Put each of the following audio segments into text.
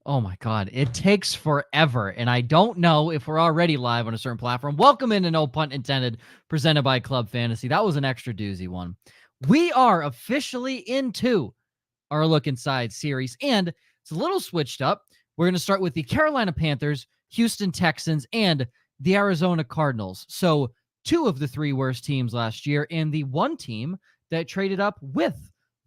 Oh my God, it takes forever, and I don't know if we're already live on a certain platform. Welcome into No Punt Intended, presented by Club Fantasy. That was an extra doozy one. We are officially into our Look Inside series, and it's a little switched up. We're going to start with the Carolina Panthers, Houston Texans, and the Arizona Cardinals. So 2 of the 3 worst teams last year, and the 1 team that traded up with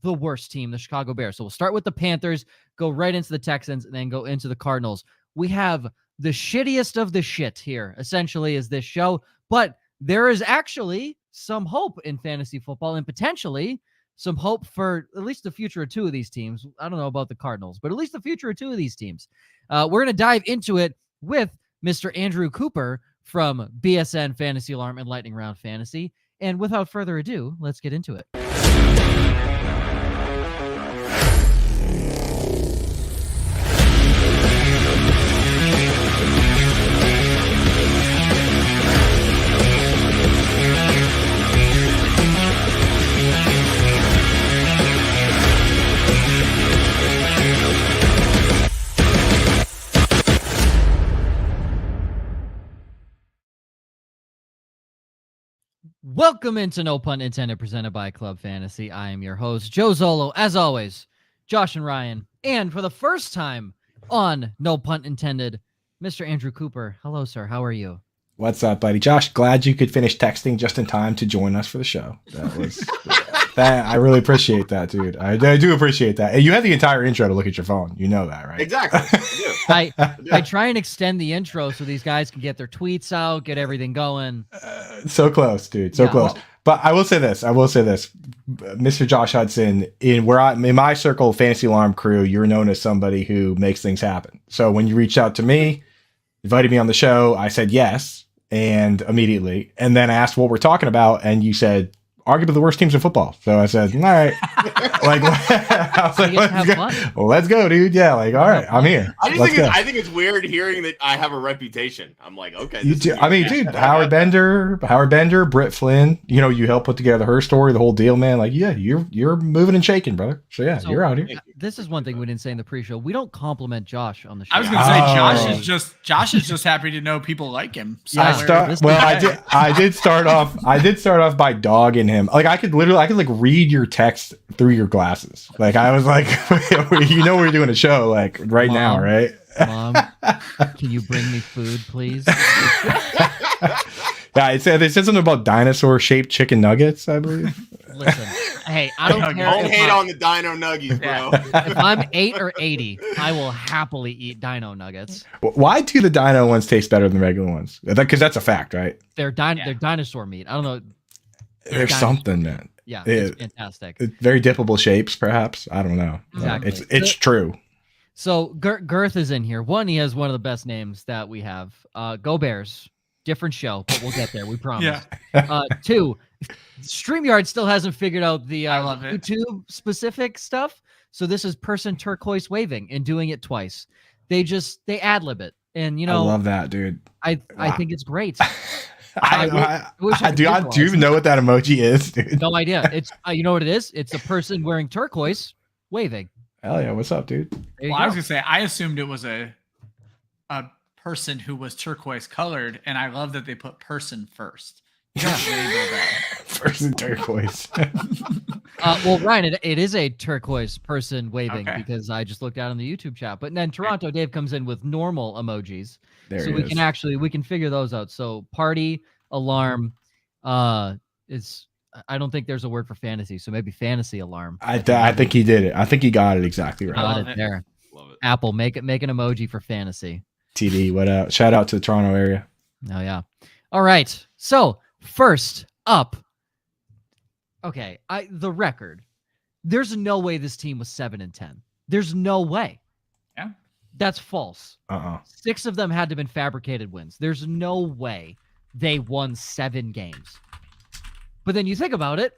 the worst team, the Chicago Bears. So we'll start with the Panthers, go right into the Texans, and then go into the Cardinals. We have the shittiest of the shit here, essentially, is this show. But there is actually some hope in fantasy football, and potentially some hope for at least the future of 2 of these teams. I don't know about the Cardinals, but at least the future of 2 of these teams. We're going to dive into it with Mr. Andrew Cooper from BSN Fantasy Alarm and Lightning Round Fantasy. And without further ado, let's get into it. Welcome into No Punt Intended, presented by Club Fantasy. I am your host, Joe Zolo. As always, Josh and Ryan. And for the first time on No Punt Intended, Mr. Andrew Cooper. Hello, sir. How are you? What's up, buddy? Josh, glad you could finish texting just in time to join us for the show. That was that. I really appreciate that, dude. I do appreciate that. And you had the entire intro to look at your phone. You know that, right? Exactly. I try and extend the intro so these guys can get their tweets out, get everything going. So close, dude. So close. But I will say this. Mr. Josh Hudson, in my circle, Fantasy Alarm crew, you're known as somebody who makes things happen. So when you reached out to me, invited me on the show, I said yes, and immediately, and then I asked what we're talking about, and you said arguably the worst teams in football. So I said, all right, I was like, let's go, dude. Yeah, like, all right, I'm here. I think it's weird hearing that I have a reputation. I'm like, okay. Dude, Howard Bender, Britt Flynn. You know, you helped put together her story, the whole deal, man. Like, yeah, you're moving and shaking, brother. So yeah, you're out here. This is one thing we didn't say in the pre-show. We don't compliment Josh on the show. I was going to say Josh is just happy to know people like him. So I did start off by dogging him. Like I could read your text through your glasses. Like I was like, you know, we're doing a show like right now, right? Mom, can you bring me food, please? Yeah, they said something about dinosaur-shaped chicken nuggets, I believe. Listen, hey, I don't care. Don't hate on the dino nuggies, bro. If I'm 8 or 80, I will happily eat dino nuggets. Why do the dino ones taste better than the regular ones? Because that's a fact, right? They're dinosaur meat. I don't know. There's something, man. Yeah, it's fantastic. Very dippable shapes, perhaps. I don't know. Exactly. It's true. So Girth is in here. One, he has one of the best names that we have. Go Bears. Different show, but we'll get there. We promise. Yeah. 2, StreamYard still hasn't figured out the YouTube specific stuff. So this is person turquoise waving and doing it twice. They ad-lib it. And, you know, I love that, dude. I think it's great. Do you even know what that emoji is, dude? No idea. It's you know what it is? It's a person wearing turquoise waving. Hell yeah! What's up, dude? I was gonna say I assumed it was a person who was turquoise colored, and I love that they put person first. Person turquoise. Well, Ryan, it is a turquoise person waving because I just looked out on the YouTube chat. But then Toronto Dave comes in with normal emojis, so we can figure those out. So party alarm is. I don't think there's a word for fantasy, so maybe fantasy alarm. I think he did it. I think he got it exactly right. Got it there. Love it. Apple, make an emoji for fantasy. TD, what up? Shout out to the Toronto area. Oh yeah. All right. So first up, okay, the record. There's no way this team was 7-10. There's no way. Yeah. That's false. 6 of them had to have been fabricated wins. There's no way they won 7 games. But then you think about it,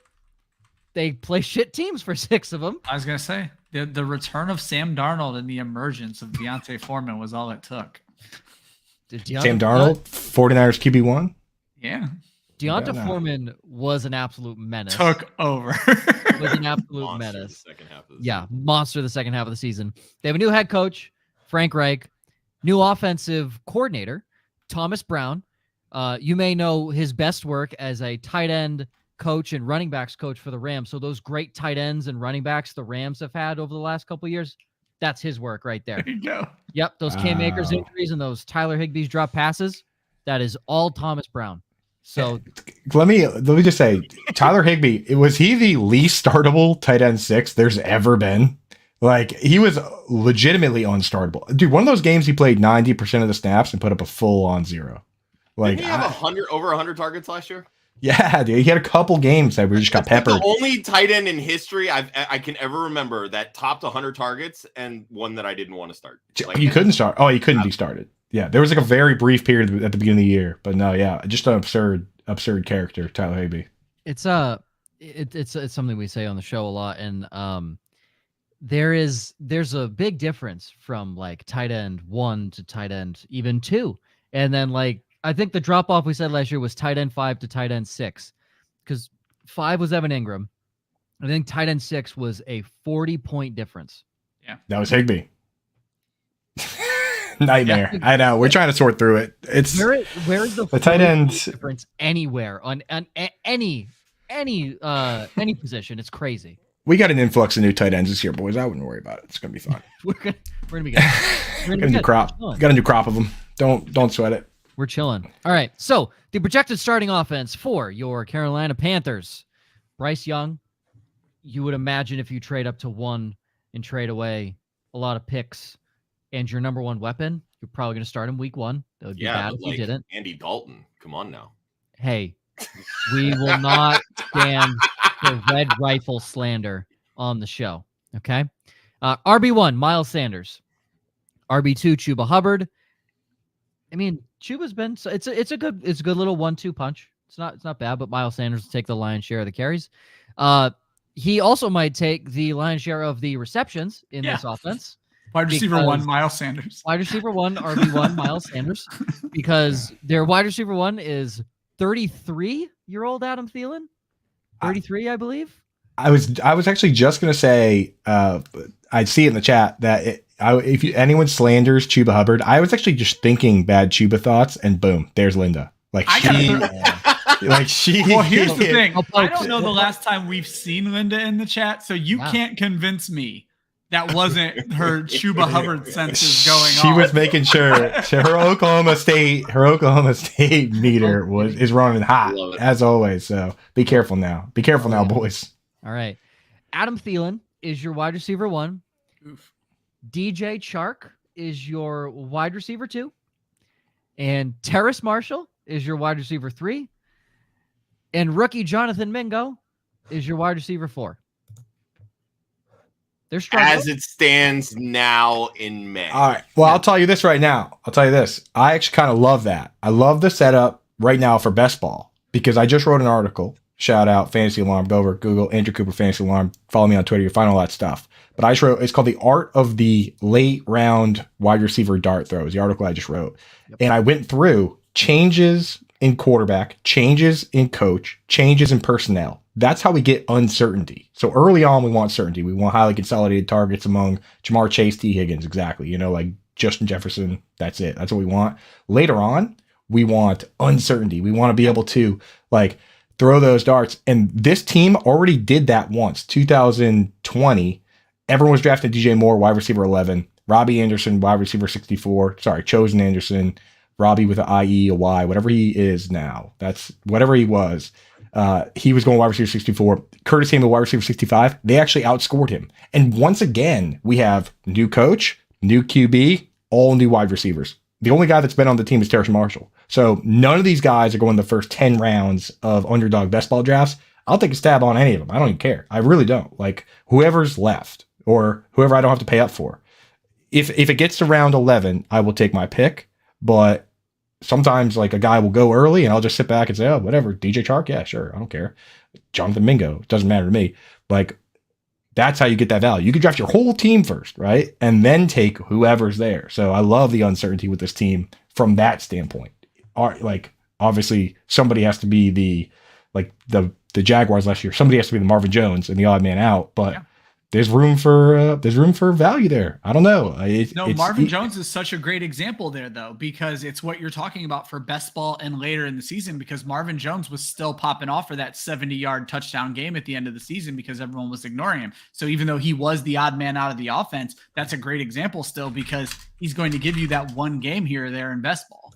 they play shit teams for 6 of them. I was going to say, the return of Sam Darnold and the emergence of Deontay Foreman was all it took. Sam Darnold, 49ers QB1? Yeah. Deontay Foreman was an absolute menace. Took over. Was an absolute menace. Monster the second half of the season. They have a new head coach. Frank Reich, new offensive coordinator, Thomas Brown. You may know his best work as a tight end coach and running backs coach for the Rams. So those great tight ends and running backs the Rams have had over the last couple of years, that's his work right there. There you go. Yep, those Cam Akers injuries and those Tyler Higbee's drop passes, that is all Thomas Brown. So let me just say, Tyler Higbee, was he the least startable tight end 6 there's ever been? Like, he was legitimately unstartable. Dude, one of those games he played 90% of the snaps and put up a full-on 0. Like, didn't he have over 100 targets last year? Yeah, dude. He had a couple games that we just got peppered. The only tight end in history I can ever remember that topped 100 targets and one that I didn't want to start. Like, he couldn't start. Oh, he couldn't be started. Yeah, there was like a very brief period at the beginning of the year, but no, yeah, just an absurd character, Tyler Higbee. It's something we say on the show a lot, and there's a big difference from like tight end 1 to tight end even 2, and then like I think the drop off we said last year was tight end 5 to tight end 6, because 5 was Evan Ingram. I think tight end 6 was a 40-point difference. Yeah, that was Higbee. Nightmare. Yeah. I know. We're trying to sort through it. It's where is the tight end difference anywhere on any position? It's crazy. We got an influx of new tight ends this year, boys. I wouldn't worry about it. It's gonna be fun. we're gonna be good. Got a new crop. Got a new crop of them. Don't sweat it. We're chilling. All right. So the projected starting offense for your Carolina Panthers: Bryce Young. You would imagine if you trade up to 1 and trade away a lot of picks, and your number 1 weapon, you're probably going to start him week 1. That would be bad if you didn't. Andy Dalton, come on now. Hey, we will not stand for red rifle slander on the show. Okay. RB1, Miles Sanders. RB2, Chuba Hubbard. I mean, Chuba's been it's a good little 1-2 punch. It's not bad, but Miles Sanders will take the lion's share of the carries. He also might take the lion's share of the receptions in this offense. Wide receiver 1, Miles Sanders. Wide receiver 1, RB1, Miles Sanders, because their wide receiver 1 is 33-year-old Adam Thielen. 33, I believe. I was actually just gonna say, I see it in the chat that if anyone slanders Chuba Hubbard, I was actually just thinking bad Chuba thoughts, and boom, there's Linda. Well, here's the thing. I don't know the last time we've seen Linda in the chat, so you can't convince me that wasn't her Chuba Hubbard senses going on. She was making sure her Oklahoma State meter is running hot as always. So be careful now. Be careful now, boys. All right. Adam Thielen is your wide receiver 1. Oof. DJ Chark is your wide receiver 2. And Terrace Marshall is your wide receiver 3. And rookie Jonathan Mingo is your wide receiver 4. They're struggling. As it stands now in May. All right. Well, I'll tell you this right now. I'll tell you this. I actually kind of love that. I love the setup right now for best ball, because I just wrote an article. Shout out Fantasy Alarm. Go over, Google Andrew Cooper Fantasy Alarm. Follow me on Twitter. You'll find all that stuff. But I just wrote, it's called The Art of the Late Round Wide Receiver Dart Throws, the article I just wrote. Yep. And I went through changes in quarterback, changes in coach, changes in personnel. That's how we get uncertainty. So early on, we want certainty. We want highly consolidated targets among Jamar Chase, T. Higgins, exactly. Like Justin Jefferson. That's it. That's what we want. Later on, we want uncertainty. We want to be able to throw those darts. And this team already did that once. 2020, everyone was drafting DJ Moore, wide receiver 11. Robbie Anderson, wide receiver 64. Sorry, Chosen Anderson. Robbie with an IE, a Y, whatever he is now. That's whatever he was. He was going wide receiver 64. Curtis Samuel, wide receiver 65. They actually outscored him. And once again, we have new coach, new QB, all new wide receivers. The only guy that's been on the team is Terrace Marshall. So none of these guys are going the first 10 rounds of underdog best ball drafts. I'll take a stab on any of them. I don't even care. I really don't. Whoever's left or whoever I don't have to pay up for. If it gets to round 11, I will take my pick. But sometimes a guy will go early and I'll just sit back and say, oh, whatever. DJ Chark. Yeah, sure. I don't care. Jonathan Mingo. It doesn't matter to me. That's how you get that value. You can draft your whole team first, right? And then take whoever's there. So I love the uncertainty with this team from that standpoint. Obviously somebody has to be the Jaguars last year. Somebody has to be the Marvin Jones and the odd man out. But there's room for value there. I don't know. Marvin Jones is such a great example there, though, because it's what you're talking about for best ball and later in the season, because Marvin Jones was still popping off for that 70-yard touchdown game at the end of the season because everyone was ignoring him. So even though he was the odd man out of the offense, that's a great example still, because he's going to give you that one game here or there in best ball.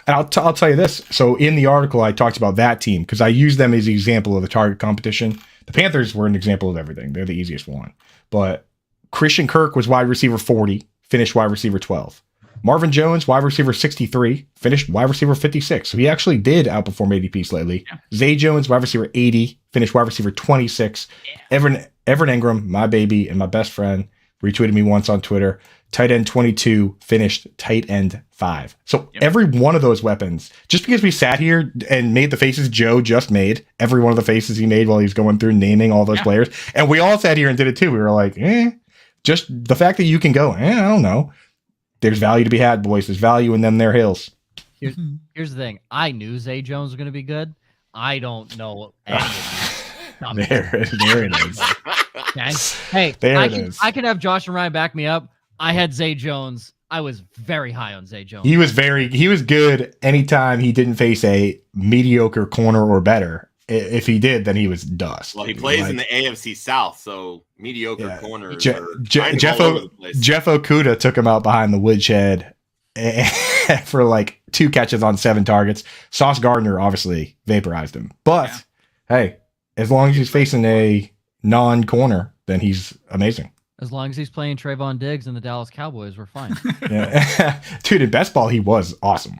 And I'll tell you this. So in the article, I talked about that team because I used them as an example of the target competition. The Panthers were an example of everything. They're the easiest one. But Christian Kirk was wide receiver 40, finished wide receiver 12. Marvin Jones, wide receiver 63, finished wide receiver 56. So he actually did outperform ADP slightly. Yeah. Zay Jones, wide receiver 80, finished wide receiver 26. Yeah. Everett Ingram, my baby and my best friend, retweeted me once on Twitter. Tight end 22, finished tight end 5. So every one of those weapons, just because we sat here and made the faces Joe just made, every one of the faces he made while he's going through naming all those players, and we all sat here and did it too. We were like, just the fact that you can go, I don't know. There's value to be had, boys. There's value in them there hills. Here's the thing. I knew Zay Jones was going to be good. I don't know any of these. There it is. Okay? Hey, I can have Josh and Ryan back me up. I had Zay Jones. I was very high on Zay Jones. He was good anytime he didn't face a mediocre corner or better. If he did, then he was dust. Well, he plays in the AFC South, so mediocre corner. Jeff Okudah took him out behind the woodshed for like 2 catches on 7 targets. Sauce Gardner obviously vaporized him. But hey, as long as he's facing a non-corner, then he's amazing. As long as he's playing Trayvon Diggs and the Dallas Cowboys, we're fine. Dude, in best ball, he was awesome.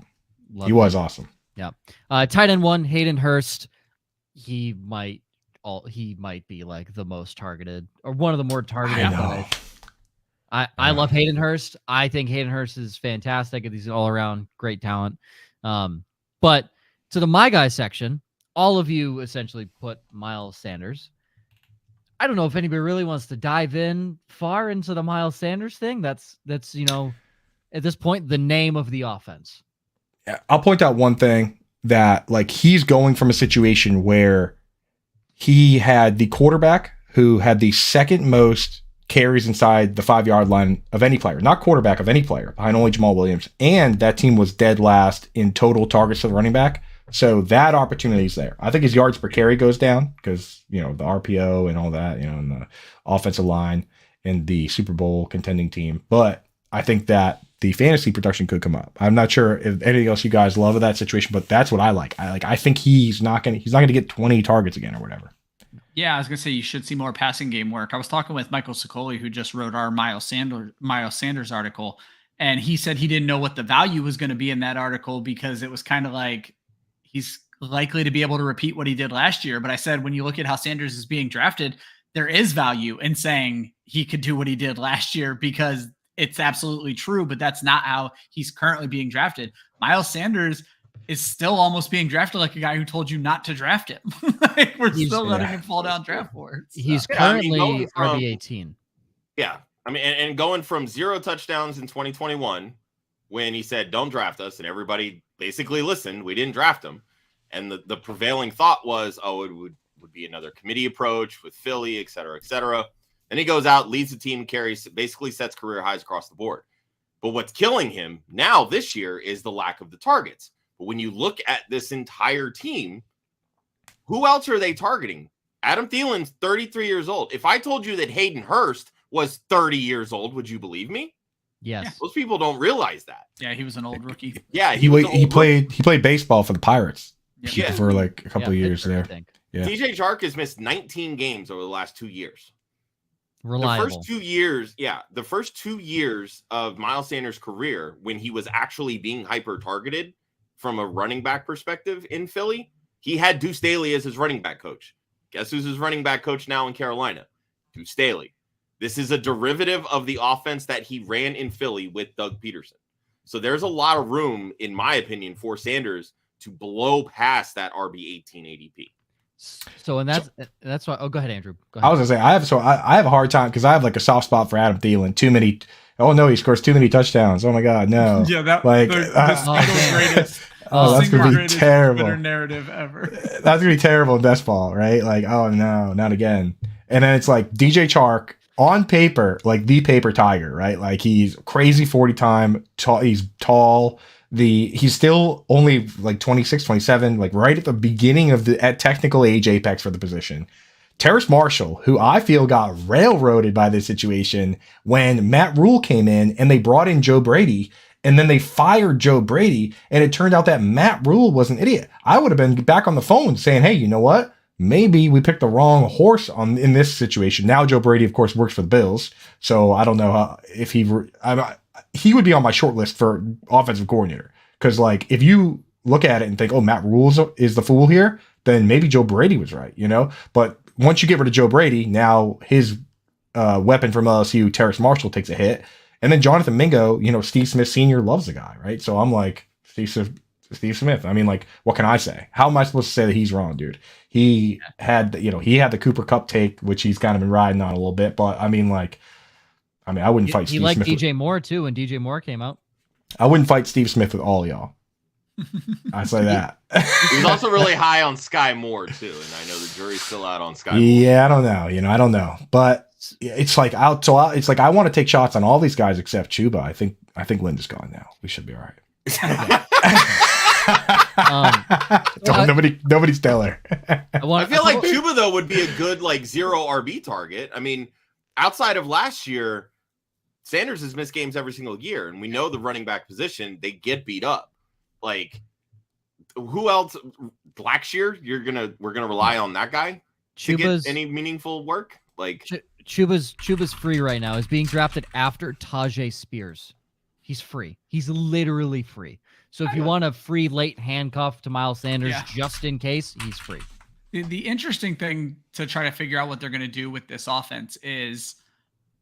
Was awesome. Yeah. Tight end 1, Hayden Hurst. He might be like the most targeted or one of the more targeted. I love Hayden Hurst. I think Hayden Hurst is fantastic. He's all around great talent. But to the my guy section, all of you essentially put Miles Sanders. I don't know if anybody really wants to dive in far into the Miles Sanders thing. That's at this point, the name of the offense. Yeah, I'll point out one thing that he's going from a situation where he had the quarterback who had the second most carries inside the 5-yard line of any player, not quarterback of any player, behind only Jamal Williams. And that team was dead last in total targets to the running back. So that opportunity is there. I think his yards per carry goes down because, the RPO and all that, and the offensive line and the Super Bowl contending team. But I think that the fantasy production could come up. I'm not sure if anything else you guys love of that situation, but that's what I like. I think he's not going to get 20 targets again or whatever. Yeah, I was going to say you should see more passing game work. I was talking with Michael Sicoli, who just wrote our Miles Sanders article, and he said he didn't know what the value was going to be in that article because it was kind of like he's likely to be able to repeat what he did last year. But I said, when you look at how Sanders is being drafted, there is value in saying he could do what he did last year because it's absolutely true, but that's not how he's currently being drafted. Miles Sanders is still almost being drafted like a guy who told you not to draft him. We're still letting him fall down draft boards. So. He's currently RB18. Yeah. And going from 0 touchdowns in 2021 when he said, don't draft us, and everybody basically listened, we didn't draft him. And the prevailing thought was, it would be another committee approach with Philly, et cetera, et cetera. Then he goes out, leads the team, carries, basically sets career highs across the board. But what's killing him now this year is the lack of the targets. But when you look at this entire team, who else are they targeting? Adam Thielen's 33 years old. If I told you that Hayden Hurst was 30 years old, would you believe me? Yes. Most people don't realize that. Yeah, he was an old rookie. Yeah, he played baseball for the Pirates for a couple of years there. Yeah. DJ Chark has missed 19 games over the last 2 years. Reliable. The first 2 years of Miles Sanders' career, when he was actually being hyper targeted from a running back perspective in Philly, he had Deuce Staley as his running back coach. Guess who's his running back coach now in Carolina? Deuce Staley. This is a derivative of the offense that he ran in Philly with Doug Peterson. So there's a lot of room, in my opinion, for Sanders to blow past that RB18 ADP. So, and that's why. Oh, go ahead, Andrew. Go ahead. I was gonna say I have a hard time because I have a soft spot for Adam Thielen. Too many. Oh no, he scores too many touchdowns. Oh my God, no. Yeah, that's gonna be terrible. Twitter narrative ever. That's gonna be terrible in best ball, right? Oh no, not again. And then it's DJ Chark on paper, like the paper tiger, right? Like he's crazy 40 time, he's tall. He's still only like 26, 27, like right at the beginning of at technical age apex for the position. Terrace Marshall, who I feel got railroaded by this situation when Matt Rule came in and they brought in Joe Brady, and then they fired Joe Brady, and it turned out that Matt Rule was an idiot. I would have been back on the phone saying, hey, you know what? Maybe we picked the wrong horse in this situation. Now Joe Brady, of course, works for the Bills, so I don't know if he would be on my short list for offensive coordinator. Because like if you look at it and think, oh, Matt Rule is the fool here, then maybe Joe Brady was right, But once you get rid of Joe Brady, now his weapon from LSU, Terrace Marshall, takes a hit. And then Jonathan Mingo, Steve Smith Sr. loves the guy, right? So I'm like, Steve Smith. I mean, like, what can I say? How am I supposed to say that he's wrong, dude? He had the Cooper Cup take, which he's kind of been riding on a little bit. But I wouldn't fight Steve Smith. He liked DJ Moore too when DJ Moore came out. I wouldn't fight Steve Smith with all y'all. I say that. He's also really high on Sky Moore too, and I know the jury's still out on Sky Moore. Yeah, I don't know. I don't know, but it's like I want to take shots on all these guys except Chuba. I think Linda's gone now. We should be all right. Nobody's stellar. I feel like Chuba though would be a good like zero RB target. I mean, outside of last year, Sanders has missed games every single year, and we know the running back position, they get beat up. Like, who else? Blackshear, we're gonna rely on that guy to get any meaningful work. Like Chuba's free right now. Is being drafted after Tajay Spears. He's free. He's literally free. So if you want a free late handcuff to Miles Sanders just in case, he's free. The interesting thing to try to figure out what they're going to do with this offense is,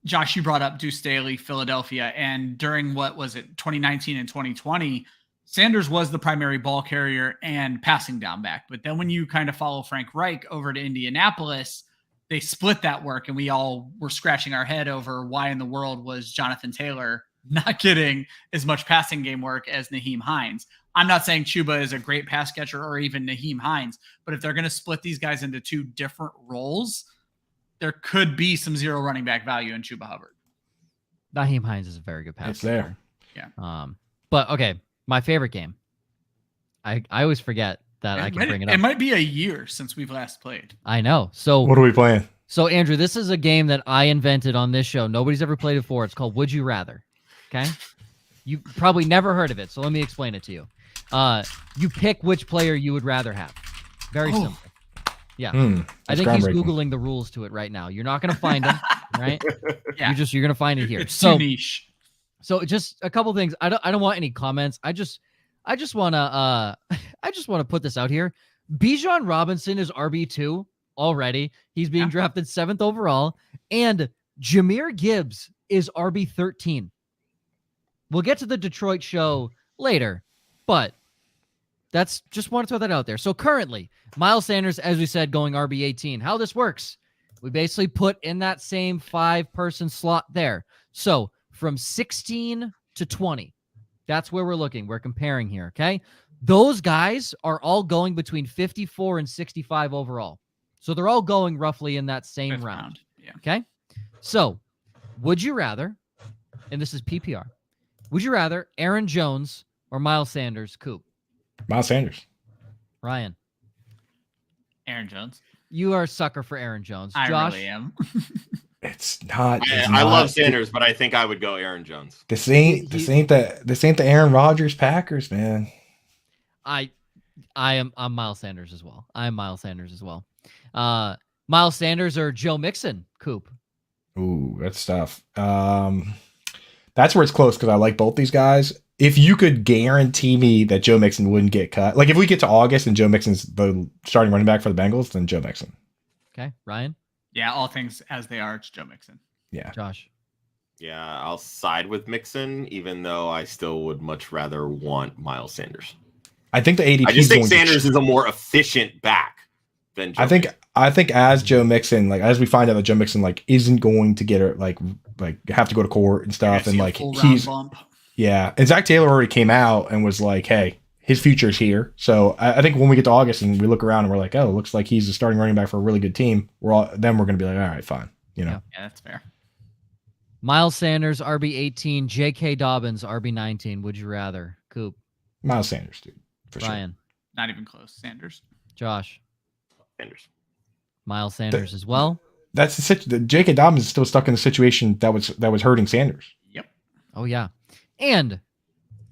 Josh, you brought up Deuce Staley, Philadelphia, and during 2019 and 2020, Sanders was the primary ball carrier and passing down back. But then when you kind of follow Frank Reich over to Indianapolis, they split that work, and we all were scratching our head over why in the world was Jonathan Taylor not getting as much passing game work as Nyheim Hines. I'm not saying Chuba is a great pass catcher or even Nyheim Hines, but if they're going to split these guys into two different roles, there could be some zero running back value in Chuba Hubbard. Nyheim Hines is a very good pass catcher. Yeah. But okay, my favorite game. I always forget that I can bring it up. It might be a year since we've last played. I know. So what are we playing? So Andrew, this is a game that I invented on this show. Nobody's ever played it before. It's called Would You Rather. Okay. You probably never heard of it, so let me explain it to you. You pick which player you would rather have. Very simple. Yeah. I think he's Googling the rules to it right now. You're not going to find them, right? Yeah. You're going to find it here. It's too niche. So just a couple things. I don't want any comments. I just want to put this out here. Bijan Robinson is RB2 already. He's being drafted 7th overall, and Jahmyr Gibbs is RB13. We'll get to the Detroit show later, but that's just want to throw that out there. So currently, Miles Sanders, as we said, going RB18. How this works, we basically put in that same 5-person slot there. So from 16 to 20, that's where we're looking. We're comparing here, okay? Those guys are all going between 54 and 65 overall. So they're all going roughly in that same round. Yeah. Okay? So would you rather, and this is PPR, would you rather Aaron Jones or Miles Sanders, Coop? Miles Sanders. Ryan. Aaron Jones. You are a sucker for Aaron Jones. I Josh? really am. It's not. I love Sanders, but I think I would go Aaron Jones. This ain't the Aaron Rodgers Packers, man. I'm Miles Sanders as well. I'm Miles Sanders as well. Miles Sanders or Joe Mixon, Coop? Ooh, that's tough. That's where it's close because I like both these guys. If you could guarantee me that Joe Mixon wouldn't get cut, like if we get to August and Joe Mixon's the starting running back for the Bengals, then Joe Mixon. Okay, Ryan? Yeah, all things as they are, it's Joe Mixon. Yeah. Josh? Yeah, I'll side with Mixon, even though I still would much rather want Miles Sanders. I think the ADP. I just think Sanders is a more efficient back than Joe Mixon. I think as Joe Mixon, like as we find out that Joe Mixon like isn't going to get it, like have to go to court and stuff, and like he's bump. Yeah, and Zach Taylor already came out and was like, hey, his future's here. So I think when we get to August and we look around and we're like, oh, it looks like he's a starting running back for a really good team. We're going to be like, all right, fine. You know? Yeah, that's fair. Miles Sanders, RB18, J.K. Dobbins, RB19. Would you rather? Coop. Miles Sanders, dude. For Ryan. sure. Not even close. Sanders. Josh. Sanders. Miles Sanders as well. That's the J.K. Dobbins is still stuck in the situation that was hurting Sanders. Yep. Oh, yeah. And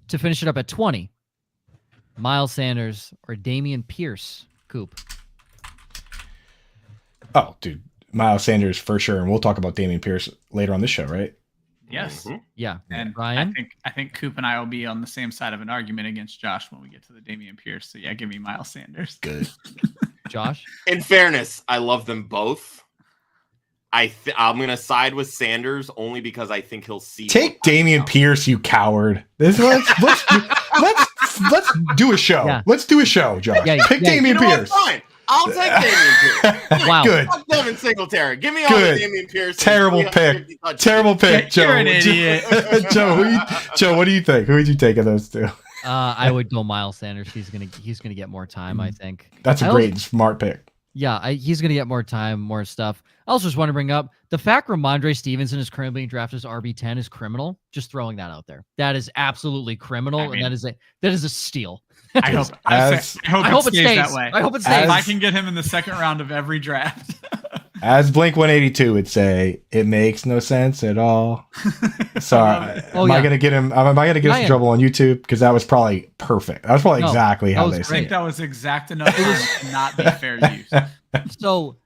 to finish it up at 20, Miles Sanders or Dameon Pierce? Coop. Oh, dude. Miles Sanders for sure. And we'll talk about Dameon Pierce later on this show, right? Yes. Mm-hmm. Yeah. And Ryan? I think Coop and I will be on the same side of an argument against Josh when we get to the Dameon Pierce. So yeah, give me Miles Sanders. Good. Josh? In fairness, I love them both. I'm gonna side with Sanders only because I think he'll see. Take Dameon Pierce, you coward. Let's do a show. Yeah. Let's do a show, Josh. Yeah, Pick yeah. Dameon You know what? Pierce. Fine. I'll take Dameon Pierce. Wow. Good. Fuck Devin Singletary. Give me all Good. the Dameon Pierce. Terrible pick. Terrible pick, Joe. You're an idiot. Joe, what do you think? Who would you take of those two? I would go Miles Sanders. He's gonna get more time, I think. That's a great and smart pick. Yeah, he's going to get more time, more stuff. I also just want to bring up the fact Ramondre Stevenson is currently being drafted as RB10 is criminal. Just throwing that out there. That is absolutely criminal, and that is a steal. I hope it stays that way. I hope it stays. If I can get him in the second round of every draft. As Blink 182 would say, it makes no sense at all. Sorry. Am I gonna get him? Am I gonna get us in trouble on YouTube? Because that was probably perfect. That was probably exactly how they said it. That was exact enough to not be fair use. So,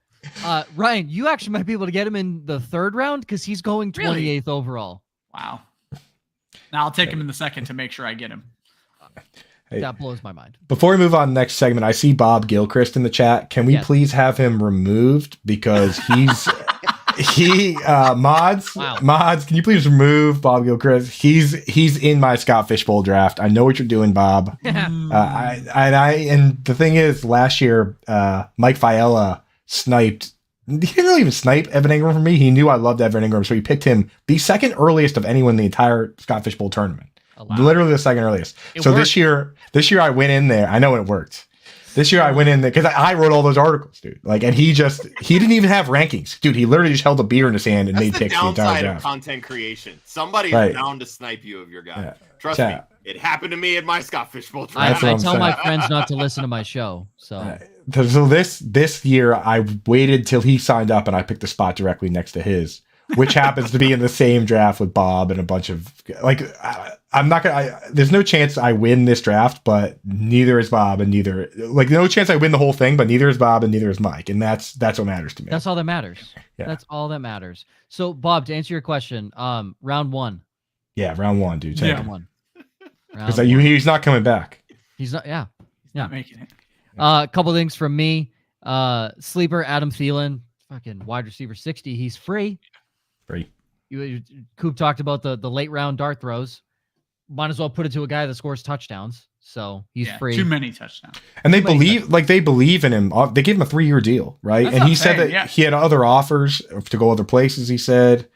Ryan, you actually might be able to get him in the third round because he's going 28th overall. Wow. Now I'll take him in the second to make sure I get him. That blows my mind. Before we move on to the next segment, I see Bob Gilchrist in the chat. Can we please have him removed? Because he's mods, can you please remove Bob Gilchrist? He's in my Scott Fishbowl draft. I know what you're doing, Bob. And the thing is, last year, Mike Fiala sniped. He didn't really even snipe Evan Ingram from me. He knew I loved Evan Ingram, so he picked him the second earliest of anyone in the entire Scott Fishbowl tournament. Literally the second earliest. So this year I went in there. I know it worked. This year I went in there because I wrote all those articles, dude. Like, and he didn't even have rankings, dude. He literally just held a beer in his hand and made picks the entire downside of content creation. Somebody is bound to snipe you of your guy. Yeah. Trust me, it happened to me at my Scott Fishbowl draft. I tell my friends not to listen to my show. So this year I waited till he signed up and I picked a spot directly next to his, which happens to be in the same draft with Bob and a bunch of I'm not gonna. There's no chance I win this draft, but neither is Bob, and no chance I win the whole thing, but neither is Bob, and neither is Mike, and that's what matters to me. That's all that matters. Yeah. That's all that matters. So, Bob, to answer your question, round one. Yeah, round one, dude. Round one. Because he's not coming back. He's not. Yeah, he's not making it. A couple things from me. Sleeper Adam Thielen, fucking wide receiver 60. He's free. Free. Coop talked about the late round dart throws. Might as well put it to a guy that scores touchdowns. So he's free. Too many touchdowns. And they believe in him. They gave him a 3-year deal, right? That's and he said that he had other offers to go other places. He said,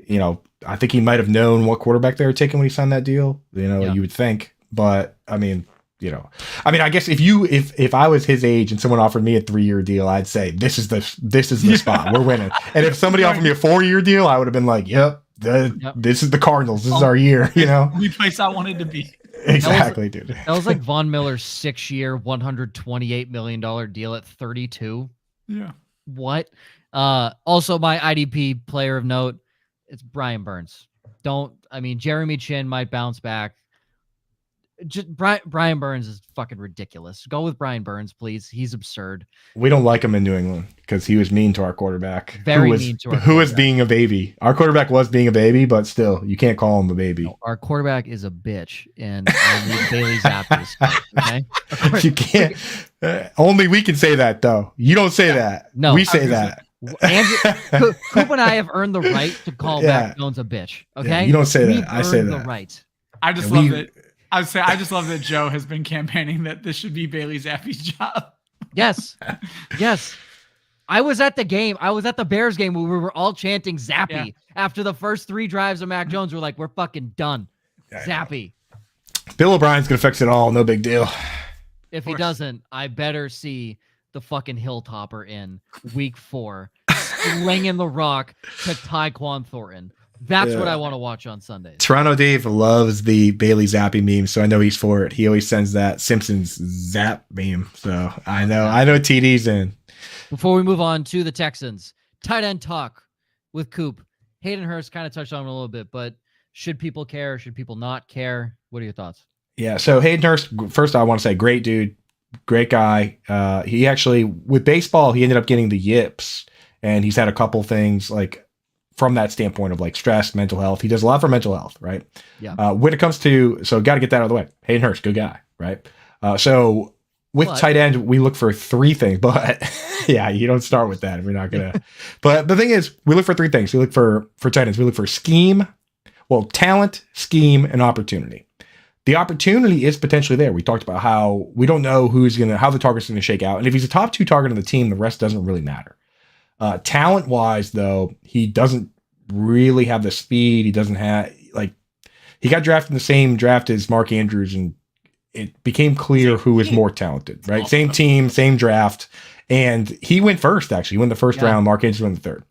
I think he might have known what quarterback they were taking when he signed that deal. You would think, but I mean, I guess if I was his age and someone offered me a 3-year deal, I'd say this is the spot. We're winning. And if somebody offered me a 4-year deal, I would have been like, yep. This is the Cardinals. This is our year, The place I wanted to be. Exactly, dude. That was like Von Miller's 6-year, $128 million deal at 32. Yeah. What? Also, my IDP player of note, it's Brian Burns. Jeremy Chin might bounce back. Just Brian Burns is fucking ridiculous. Go with Brian Burns, please. He's absurd. We don't like him in New England because he was mean to our quarterback. Very mean to our quarterback. Who was being a baby. Our quarterback was being a baby, but still, you can't call him a baby. No, our quarterback is a bitch, and I need Bailey Zappi. Okay? You can't. Only we can say that, though. You don't say that. No, we say that. Coop and I have earned the right to call Mac Jones a bitch. Okay, yeah, you don't say that. I say that. The right. I just love it. I would say I just love that Joe has been campaigning that this should be Bailey Zappi's job. Yes. I was at the game. I was at the Bears game where we were all chanting Zappy after the first 3 drives of Mac Jones. We're like, we're fucking done. Zappy. Bill O'Brien's gonna fix it all. No big deal. If he doesn't, I better see the fucking Hilltopper in week 4 slinging the rock to Tyquan Thornton. That's what I want to watch on Sundays. Toronto Dave loves the Bailey Zappi meme, so I know he's for it. He always sends that Simpsons Zap meme, so I know TD's in. Before we move on to the Texans, tight end talk with Coop. Hayden Hurst kind of touched on it a little bit, but should people care? Should people not care? What are your thoughts? Yeah, so Hayden Hurst, first I want to say great dude, great guy. He actually, with baseball, he ended up getting the yips, and he's had a couple things like from that standpoint of like stress, mental health. He does a lot for mental health, right? Yeah. When it comes to, so got to get that out of the way. Hayden Hurst, good guy, right? So with tight end, we look for three things, but yeah, you don't start with that if you're not going to. But the thing is, we look for three things. We look for tight ends. We look for scheme, talent, scheme, and opportunity. The opportunity is potentially there. We talked about how we don't know how the target's going to shake out. And if he's a top 2 target on the team, the rest doesn't really matter. Talent wise, though, he doesn't really have the speed. He doesn't have, he got drafted in the same draft as Mark Andrews, and it became clear who is more talented, right? Same team, same draft. And he went first, actually. He went the first round. Mark Andrews went the third.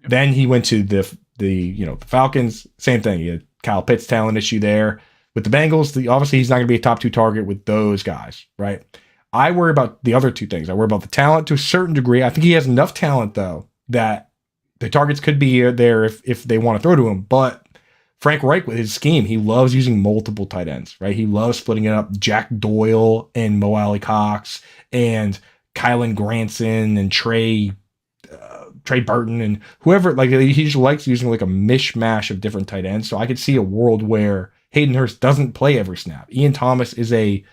Yep. Then he went to the Falcons. Same thing. He had Kyle Pitts talent issue there. With the Bengals, obviously he's not going to be a top 2 target with those guys, right? I worry about the other two things. I worry about the talent to a certain degree. I think he has enough talent, though, that the targets could be there if they want to throw to him. But Frank Reich, with his scheme, he loves using multiple tight ends, right? He loves splitting it up. Jack Doyle and Mo Alley Cox and Kylan Granson and Trey Burton and whoever. He just likes using like a mishmash of different tight ends. So I could see a world where Hayden Hurst doesn't play every snap. Ian Thomas is a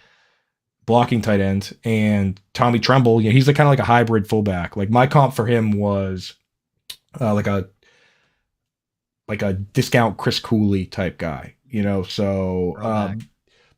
blocking tight end, and Tommy Tremble, he's kind of like a hybrid fullback. Like my comp for him was like a discount Chris Cooley type guy, So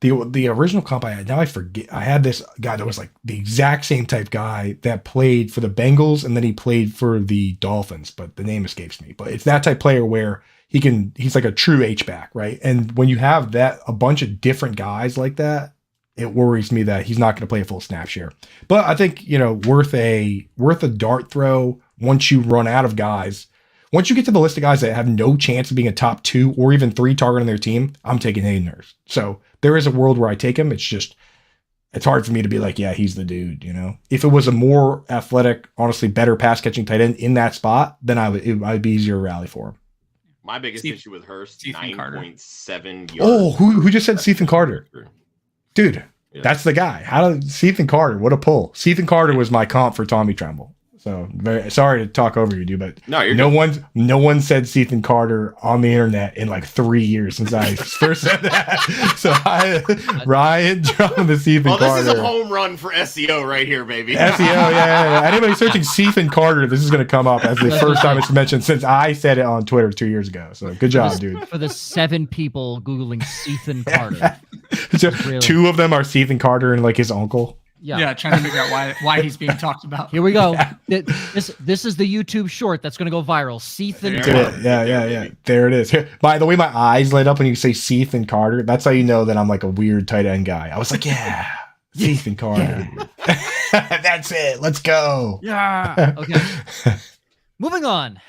the original comp I had, now I forget, I had this guy that was like the exact same type guy that played for the Bengals, and then he played for the Dolphins, but the name escapes me. But it's that type player where he's like a true H-back, right? And when you have a bunch of different guys like that, it worries me that he's not going to play a full snap share. But I think, worth a dart throw once you run out of guys. Once you get to the list of guys that have no chance of being a top 2 or even 3 target on their team, I'm taking Hayden Hurst. So there is a world where I take him. It's hard for me to be like, yeah, he's the dude, If it was a more athletic, honestly, better pass catching tight end in that spot, then I'd be easier to rally for him. My biggest issue with Hurst, 9.7 yards. Oh, who just said Stephen Carter? Dude, that's the guy. Stephen Carter? What a pull! Stephen Carter was my comp for Tommy Tremble. So very sorry to talk over you, dude, but no one said Stephen Carter on the internet in like 3 years since I first said that. So Ryan dropping the Stephen Carter. This is a home run for SEO right here, baby. SEO, yeah. Anybody searching Stephen Carter, this is going to come up as the first time it's mentioned since I said it on Twitter 2 years ago. So good job, dude. For the 7 people Googling Stephen Carter. So really. 2 of them are Stephen Carter and like his uncle. Yeah, trying to figure out why he's being talked about. Here we go. This is the YouTube short that's going to go viral. Stephen Carter. Yeah. There it is. By the way, my eyes light up when you say Stephen Carter. That's how you know that I'm like a weird tight end guy. I was like, yeah, Stephen Carter. Yeah. That's it. Let's go. Yeah. Okay. Moving on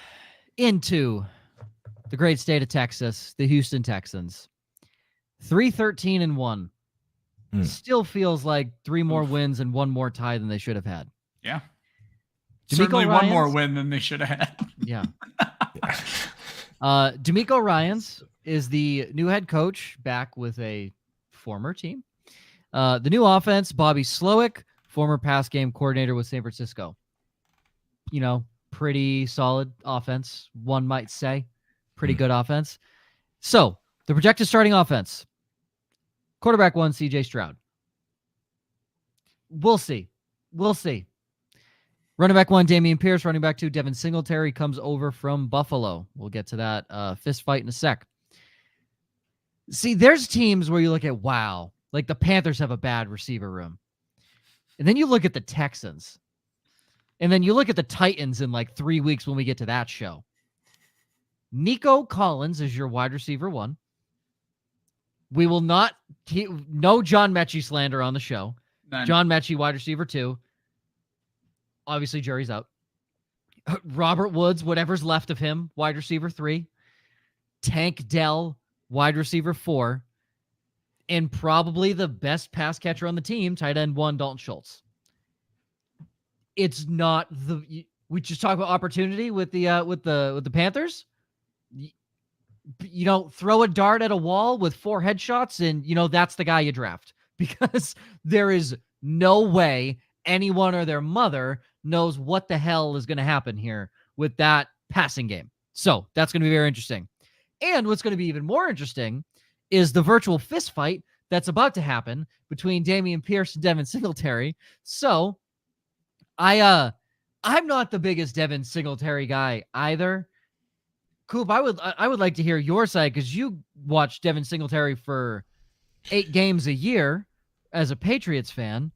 into the great state of Texas, the Houston Texans. 3-13-1. Still feels like 3 more wins and 1 more tie than they should have had. Yeah. Certainly one more win than they should have had. Yeah. D'Amico Ryans is the new head coach, back with a former team. The new offense, Bobby Slowick, former pass game coordinator with San Francisco. Pretty solid offense, one might say. Pretty good offense. So, the projected starting offense. Quarterback 1, CJ Stroud. We'll see. Running back 1, Dameon Pierce. Running back 2, Devin Singletary comes over from Buffalo. We'll get to that fist fight in a sec. See, there's teams where you look at, wow, like the Panthers have a bad receiver room. And then you look at the Texans. And then you look at the Titans in like 3 weeks when we get to that show. Nico Collins is your wide receiver 1. We will not, no John Mechie slander on the show. None. John Mechie, wide receiver 2. Obviously, jury's out. Robert Woods, whatever's left of him, wide receiver 3. Tank Dell, wide receiver 4, and probably the best pass catcher on the team, tight end 1, Dalton Schultz. It's not we just talk about opportunity with the Panthers. Throw a dart at a wall with 4 headshots, and that's the guy you draft, because there is no way anyone or their mother knows what the hell is going to happen here with that passing game. So that's going to be very interesting. And what's going to be even more interesting is the virtual fist fight that's about to happen between Dameon Pierce and Devin Singletary. So I'm not the biggest Devin Singletary guy either. Coop, I would like to hear your side, because you watch Devin Singletary for 8 games a year as a Patriots fan.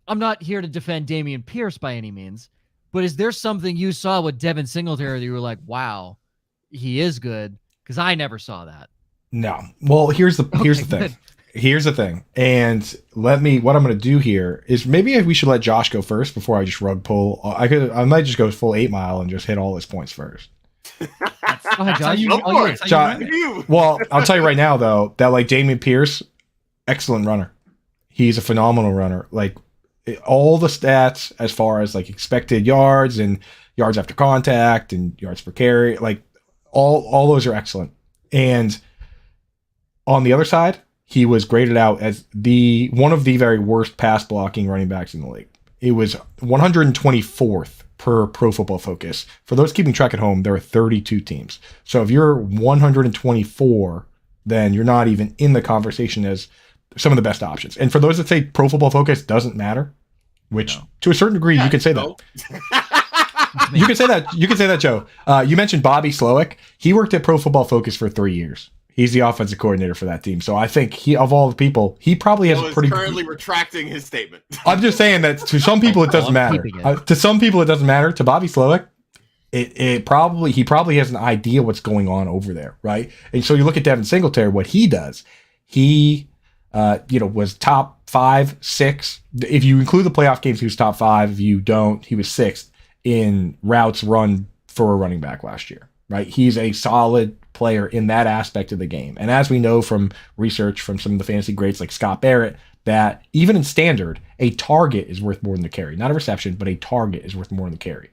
I'm not here to defend Dameon Pierce by any means, but is there something you saw with Devin Singletary that you were like, wow, he is good? Because I never saw that. No. Well, here's the thing. Good. Here's the thing. And what I'm going to do here is maybe we should let Josh go first before I just rug pull. I might just go full 8 Mile and just hit all his points first. Go ahead, Josh. Well, I'll tell you right now, though, that Dameon Pierce, excellent runner. He's a phenomenal runner. All the stats as far as expected yards and yards after contact and yards per carry, all those are excellent. And on the other side, he was graded out as one of the very worst pass blocking running backs in the league. It was 124th per Pro Football Focus. For those keeping track at home, there are 32 teams. So if you're 124, then you're not even in the conversation as some of the best options. And for those that say Pro Football Focus doesn't matter, which to a certain degree you can say that. You can say that. You can say that, Joe. You mentioned Bobby Slowick. He worked at Pro Football Focus for 3 years. He's the offensive coordinator for that team. So I think of all the people, he probably has a pretty. Currently retracting his statement. I'm just saying that to some people it doesn't matter. To some people it doesn't matter. To Bobby Slowick, he probably has an idea what's going on over there, right? And so you look at Devin Singletary, what he does, he was top 5, 6. If you include the playoff games, he was top 5. If you don't, he was 6th in routes run for a running back last year, right? He's a solid player in that aspect of the game. And as we know from research from some of the fantasy greats like Scott Barrett, that even in standard, a target is worth more than the carry. Not a reception, but a target is worth more than the carry.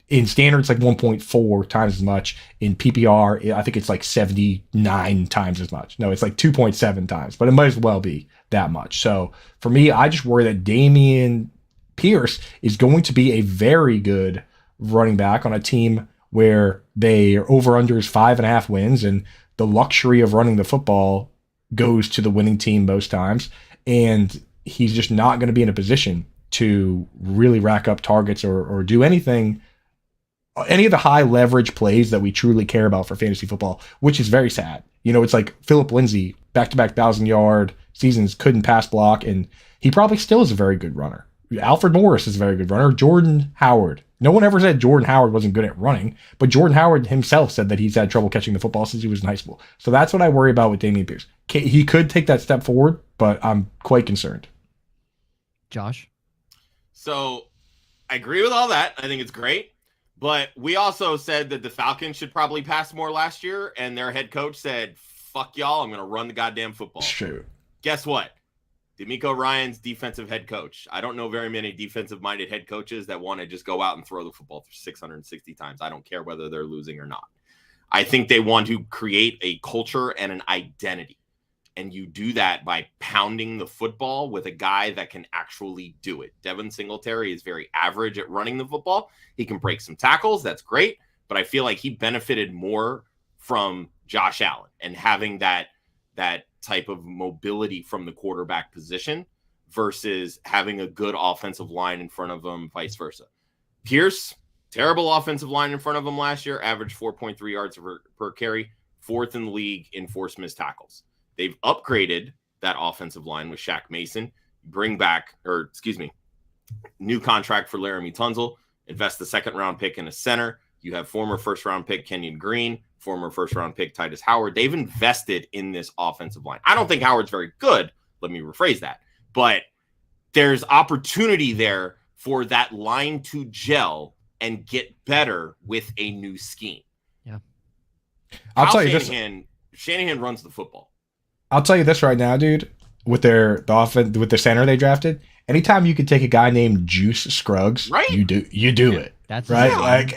In standard, it's 1.4 times as much. In PPR, I think it's 79 times as much. No, it's 2.7 times, but it might as well be that much. So for me, I just worry that Dameon Pierce is going to be a very good running back on a team where they are over-under is 5.5 wins, and the luxury of running the football goes to the winning team most times. And he's just not going to be in a position to really rack up targets or do anything, any of the high leverage plays that we truly care about for fantasy football, which is very sad. It's like Phillip Lindsay, back-to-back 1,000-yard seasons, couldn't pass block, and he probably still is a very good runner. Alfred Morris is a very good runner. Jordan Howard. No one ever said Jordan Howard wasn't good at running, but Jordan Howard himself said that he's had trouble catching the football since he was in high school. So that's what I worry about with Dameon Pierce. He could take that step forward, but I'm quite concerned. Josh? So I agree with all that. I think it's great. But we also said that the Falcons should probably pass more last year, and their head coach said, fuck y'all, I'm going to run the goddamn football. True. Guess what? DeMeco Ryans defensive head coach. I don't know very many defensive-minded head coaches that want to just go out and throw the football 660 times. I don't care whether they're losing or not. I think they want to create a culture and an identity. And you do that by pounding the football with a guy that can actually do it. Devin Singletary is very average at running the football. He can break some tackles. That's great. But I feel like he benefited more from Josh Allen and having that type of mobility from the quarterback position versus having a good offensive line in front of him, vice versa. Pierce, terrible offensive line in front of him last year, averaged 4.3 yards per carry, 4th in the league in forced missed tackles. They've upgraded that offensive line with Shaq Mason, new contract for Laramie Tunzel, invest the 2nd-round pick in a center. You have former 1st-round pick Kenyon Green, former 1st-round pick Titus Howard. They've invested in this offensive line. I don't think Howard's very good. Let me rephrase that. But there's opportunity there for that line to gel and get better with a new scheme. Yeah. I'll tell you this. Shanahan runs the football. I'll tell you this right now, dude. With their center they drafted, anytime you could take a guy named Juice Scruggs, right? You do it. That's right.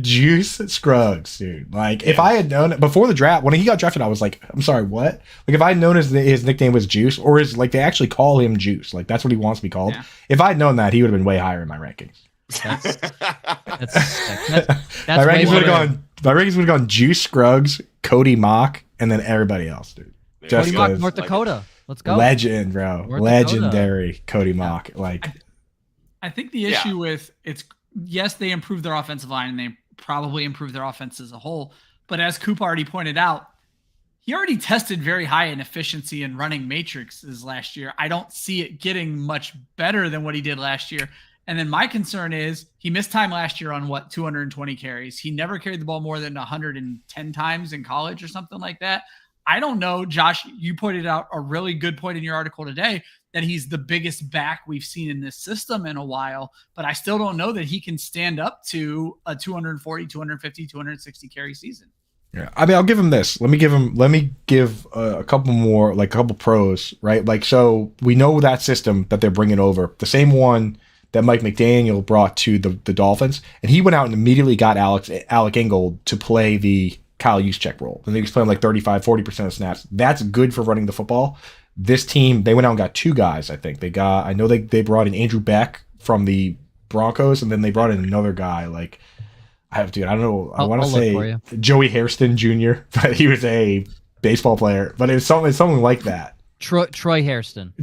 Juice Scruggs, dude. Like if I had known before the draft, when he got drafted, I was like, I'm sorry, what? Like if I had known his nickname was Juice, or is like they actually call him Juice, like that's what he wants to be called. Yeah. If I had known that, he would have been way higher in my rankings. My rankings would have gone Juice Scruggs, Cody Mock, and then everybody else, dude. Cody Mock, North Dakota. Let's go. Legend, bro. Legendary Cody Mock. Like I think the issue with yes, they improved their offensive line and they probably improved their offense as a whole. But as Coop already pointed out, he already tested very high in efficiency in running matrices last year. I don't see it getting much better than what he did last year. And then my concern is he missed time last year on 220 carries. He never carried the ball more than 110 times in college or something like that. I don't know, Josh, you pointed out a really good point in your article today that he's the biggest back we've seen in this system in a while, but I still don't know that he can stand up to a 240, 250, 260 carry season. Yeah. I mean, I'll give him this. Let me give a couple more, like a couple pros, right? Like, so we know that system that they're bringing over, the same one that Mike McDaniel brought to the Dolphins, and he went out and immediately got Alec Ingold to play the Kyle Juszczyk role. And he was playing like 35-40% of snaps. That's good for running the football. This team, they went out and got two guys, I think. They brought in Andrew Beck from the Broncos, and then they brought in another guy, like, I don't know, I want to say Joey Hairston Jr., but he was a baseball player. But it was something like that. Troy Hairston.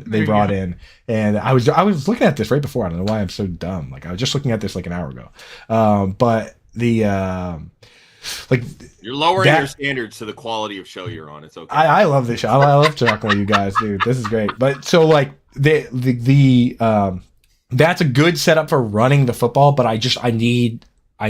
They brought in. And I was looking at this right before. I don't know why I'm so dumb. Like, I was just looking at this like an hour ago. But the... like you're lowering your standards to the quality of show you're on. It's okay. I love this show. I love talking with you guys, dude. This is great. But so like the that's a good setup for running the football. But I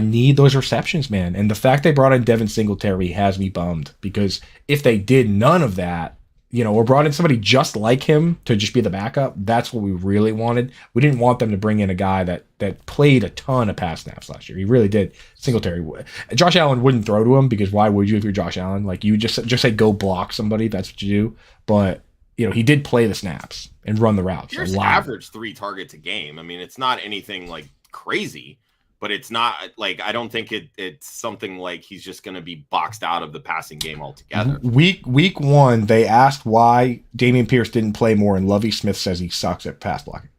need those receptions, man. And the fact they brought in Devin Singletary has me bummed, because if they did none of that, or brought in somebody just like him to just be the backup, that's what we really wanted. We didn't want them to bring in a guy that played a ton of pass snaps last year. He really did. Singletary would. Josh Allen wouldn't throw to him, because why would you if you're Josh Allen? Like, you just say go block somebody. That's what you do. But he did play the snaps and run the routes. Here's average 3 targets a game. I mean, it's not anything like crazy, but it's not like, I don't think it's something like he's just going to be boxed out of the passing game altogether. Week 1, they asked why Dameon Pierce didn't play more, and Lovie Smith says he sucks at pass blocking.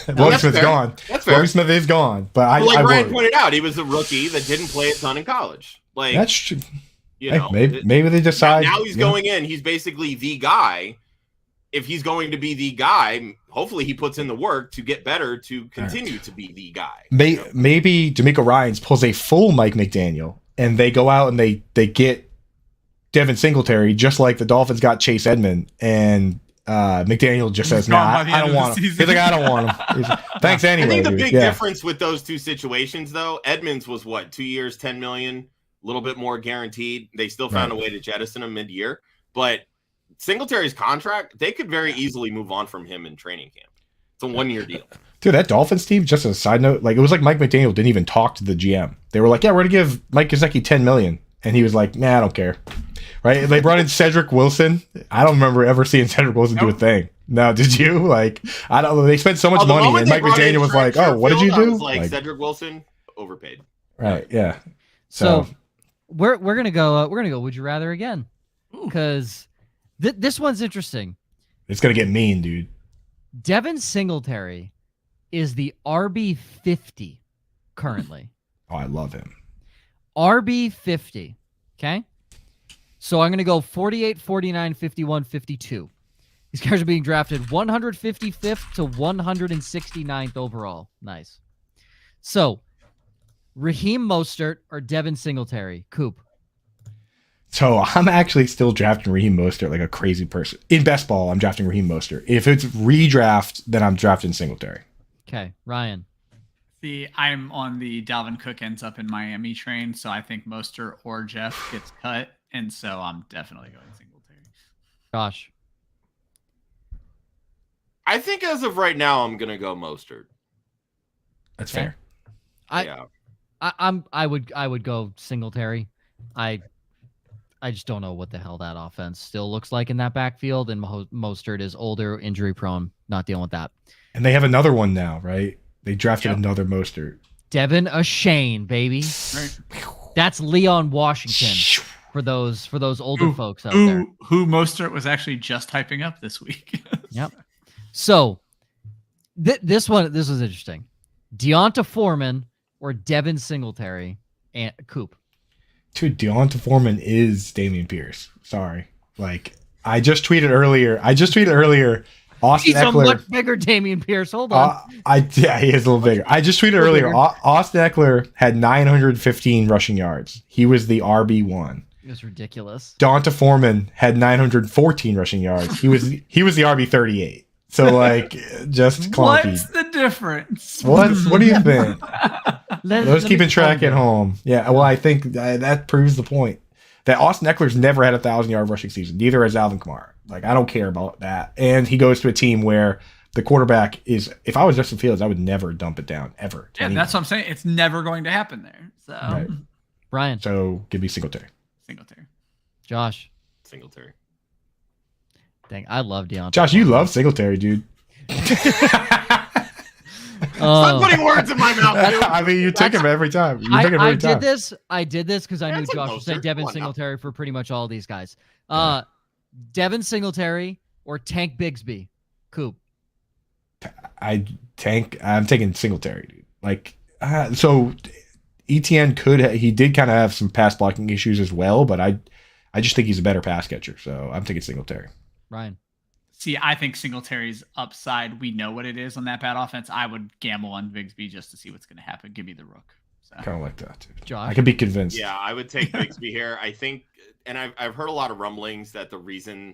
Lovie Smith's gone. That's fair. Lovie Smith is gone. But like Brian pointed out, he was a rookie that didn't play a ton in college. Like, that's true. Maybe they decide. Now he's going in. He's basically the guy. If he's going to be the guy, hopefully he puts in the work to get better to continue to be the guy. Maybe D'Amico Ryans pulls a full Mike McDaniel, and they go out and they get Devin Singletary, just like the Dolphins got Chase Edmond, and McDaniel just says, I don't want him. He's like, I don't want him. Thanks anyway. I think the big difference with those two situations, though, Edmonds was 2 years, $10 million, a little bit more guaranteed. They still found a way to jettison him mid-year, but Singletary's contract, they could very easily move on from him in training camp. It's a 1-year deal. Dude, that Dolphins team, just as a side note, like, it was like Mike McDaniel didn't even talk to the GM. They were like, yeah, we're going to give Mike Gesicki $10 million. And he was like, nah, I don't care. Right? They brought in Cedric Wilson. I don't remember ever seeing Cedric Wilson do a thing. No, did you? Like, I don't know. They spent so much money, and Mike McDaniel was like, oh, what did you do? Like, Cedric Wilson, overpaid. Right, yeah. So we're going to go, would you rather again? Because... this one's interesting. It's going to get mean, dude. Devin Singletary is the RB50 currently. Oh, I love him. RB50. Okay? So I'm going to go 48, 49, 51, 52. These guys are being drafted 155th to 169th overall. Nice. So, Raheem Mostert or Devin Singletary? Coop. So I'm actually still drafting Raheem Mostert like a crazy person. In best ball, I'm drafting Raheem Mostert. If it's redraft, then I'm drafting Singletary. Okay, Ryan. See, I'm on the Dalvin Cook ends up in Miami train, so I think Mostert or Jeff gets cut, and so I'm definitely going Singletary. Josh. I think as of right now, I'm going to go Mostert. That's fair. I would go Singletary. I just don't know what the hell that offense still looks like in that backfield, and Mostert is older, injury prone, not dealing with that. And they have another one now, right? They drafted another Mostert. Devin Shane, baby. Right. That's Leon Washington for those older folks out there. Who Mostert was actually just hyping up this week. Yep. So this was interesting. Deonta Foreman or Devin Singletary and Coop. Dude, Deonta Foreman is Dameon Pierce. Sorry. Like, I just tweeted earlier. Austin He's Eckler. a much bigger Dameon Pierce. Hold on. Yeah, he is a little bigger. I just tweeted earlier. Austin Eckler had 915 rushing yards. He was the RB1. It was ridiculous. Deonta Foreman had 914 rushing yards. He was the RB38. So, like, just clunky. What's the difference? What do you think? Those keeping track at home. Yeah, well, I think that proves the point. That Austin Eckler's never had a 1,000-yard rushing season. Neither has Alvin Kamara. Like, I don't care about that. And he goes to a team where the quarterback is, if I was Justin Fields, I would never dump it down, ever. Yeah, that's what I'm saying. It's never going to happen there. So, right. Brian. So, give me Singletary. Josh. Singletary. Dang, I love Deonta. Josh, you love Singletary, dude. Stop putting words in my mouth, dude. I mean, you take him every time. I did this because I knew Josh would say Devin Singletary for pretty much all these guys. Devin Singletary or Tank Bigsby? Coop. I'm taking Singletary, dude. Like, so ETN he did kind of have some pass blocking issues as well, but I just think he's a better pass catcher, so I'm taking Singletary. Ryan. See, I think Singletary's upside, we know what it is on that bad offense. I would gamble on Bigsby just to see what's going to happen. Give me the rook. So. Kind of like that, too. Josh? I could be convinced. Yeah, I would take Bigsby here. I think, and I've heard a lot of rumblings that the reason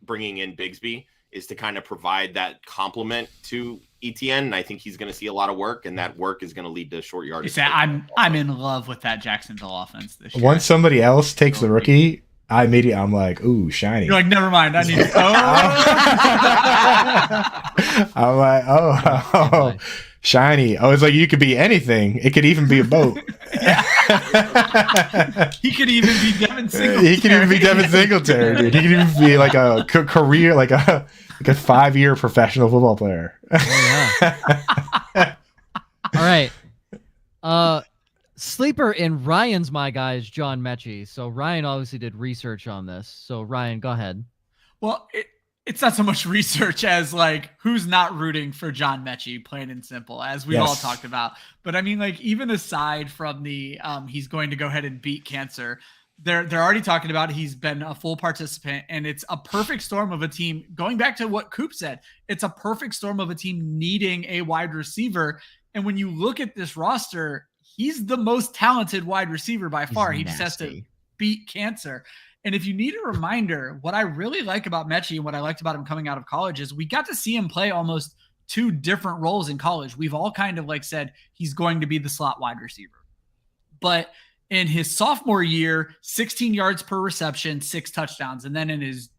bringing in Bigsby is to kind of provide that complement to ETN, and I think he's going to see a lot of work, and that work is going to lead to short yardage. I'm in love with that Jacksonville offense this year. Once somebody else takes the rookie, I'm like, ooh, shiny. You're like, never mind. I need. I'm like, oh, shiny. I was like, you could be anything. It could even be a boat. He could even be Devin Singletary. He could even be Devin Singletary, dude. He could even be like a career, like a 5-year professional football player. Oh, yeah. All right. Sleeper in Ryan's my guy is John Mechie. So Ryan obviously did research on this. So Ryan, go ahead. Well, it's not so much research as like who's not rooting for John Mechie, plain and simple, as we've all talked about. But I mean, like, even aside from the he's going to go ahead and beat cancer, they're already talking about he's been a full participant, and it's a perfect storm of a team. Going back to what Coop said, it's a perfect storm of a team needing a wide receiver. And when you look at this roster, he's the most talented wide receiver by far. He just has to beat cancer. And if you need a reminder, what I really like about Mechie and what I liked about him coming out of college is we got to see him play almost 2 different roles in college. We've all kind of like said he's going to be the slot wide receiver. But in his sophomore year, 16 yards per reception, 6 touchdowns. And then in his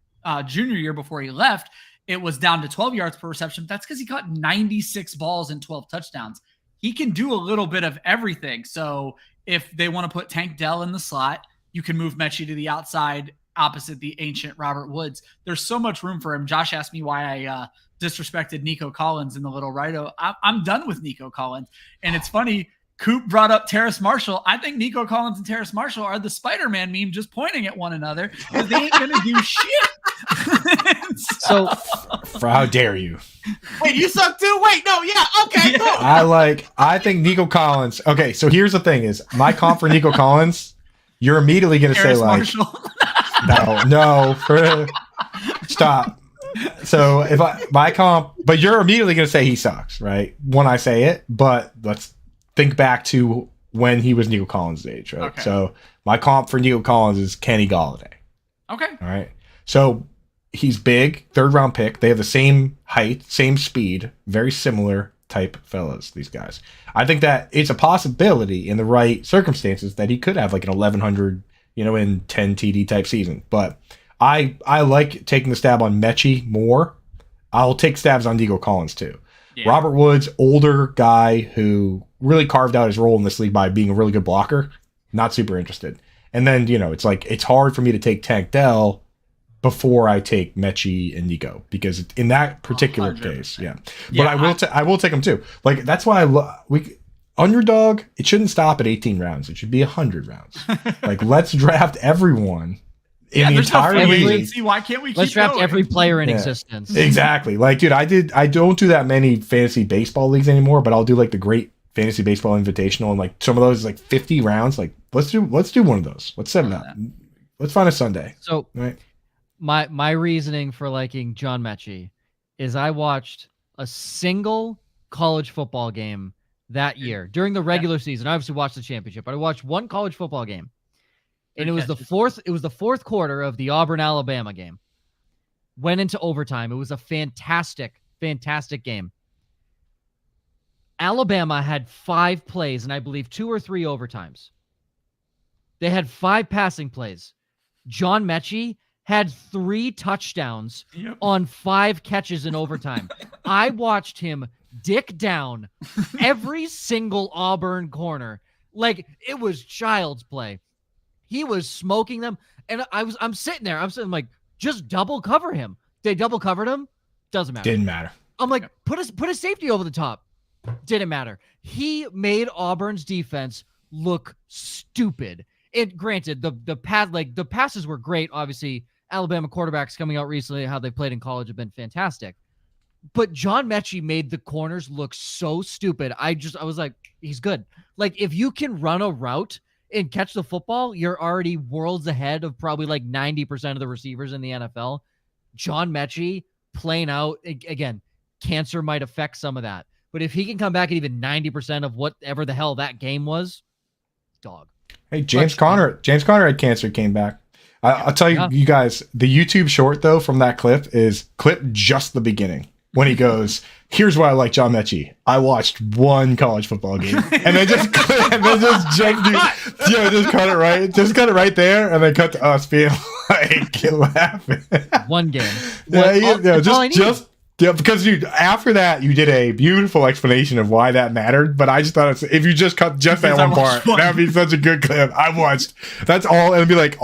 junior year before he left, it was down to 12 yards per reception. That's because he caught 96 balls and 12 touchdowns. He can do a little bit of everything. So if they want to put Tank Dell in the slot, you can move Mechie to the outside opposite the ancient Robert Woods. There's so much room for him. Josh asked me why I disrespected Nico Collins in the Little Righto. I'm done with Nico Collins. And it's funny, Coop brought up Terrace Marshall. I think Nico Collins and Terrace Marshall are the Spider-Man meme just pointing at one another because they ain't going to do shit. So, how dare you? Wait, you suck too? Wait, no, yeah, okay, cool. I think Nico Collins. Okay, so here's the thing: is my comp for Nico Collins. You're immediately going to say like, no, stop. So if my comp, but you're immediately going to say he sucks, right? When I say it, but let's think back to when he was Nico Collins' age, right? Okay. So my comp for Nico Collins is Kenny Galladay. Okay. All right. So he's big, 3rd round pick. They have the same height, same speed, very similar type fellas, these guys. I think that it's a possibility in the right circumstances that he could have like an 1,100, in 10 TD type season. But I like taking the stab on Mechie more. I'll take stabs on Nico Collins too. Yeah. Robert Woods, older guy who really carved out his role in this league by being a really good blocker. Not super interested. And then, it's like, it's hard for me to take Tank Dell before I take Mechie and Nico, because in that particular 100%. case, but I will take them too. Like, that's why underdog, it shouldn't stop at 18 rounds. It should be 100 rounds. Like, let's draft everyone in the entire league. See, why can't we let's draft going? every player in existence. Exactly. Like, dude, I don't do that many fantasy baseball leagues anymore, but I'll do like the Great Fantasy Baseball Invitational, and like some of those like 50 rounds. Like, let's do one of those. Let's set it up. Let's find a Sunday. So right. My reasoning for liking John Mechie is I watched a single college football game that year during the regular season. I obviously watched the championship, but I watched one college football game, and it was the fourth quarter of the Auburn-Alabama game. Went into overtime. It was a fantastic game. Alabama had 5 plays, and I believe 2 or 3 overtimes. They had 5 passing plays. John Mechie had 3 touchdowns on 5 catches in overtime. I watched him dick down every single Auburn corner. Like, it was child's play. He was smoking them. And I'm sitting there. I'm like, just double cover him. They double covered him. Doesn't matter. Didn't matter. I'm like, put a safety over the top. Didn't matter. He made Auburn's defense look stupid. And granted, the passes were great. Obviously, Alabama quarterbacks coming out recently, how they played in college, have been fantastic. But John Mechie made the corners look so stupid. I was like, he's good. Like, if you can run a route and catch the football, you're already worlds ahead of probably like 90% of the receivers in the NFL. John Mechie playing out, again, cancer might affect some of that. But if he can come back at even 90% of whatever the hell that game was, dog. Hey, James Conner had cancer, came back. I'll tell you, you guys, the YouTube short though from that clip is just the beginning when he goes, "Here's why I like John Mechie. I watched one college football game," and then just cut it right there, and then cut to us being like laughing. One game. Because after that, you did a beautiful explanation of why that mattered. But I just thought if you just cut just that one part, that'd be such a good clip. I watched. That's all. It'd be like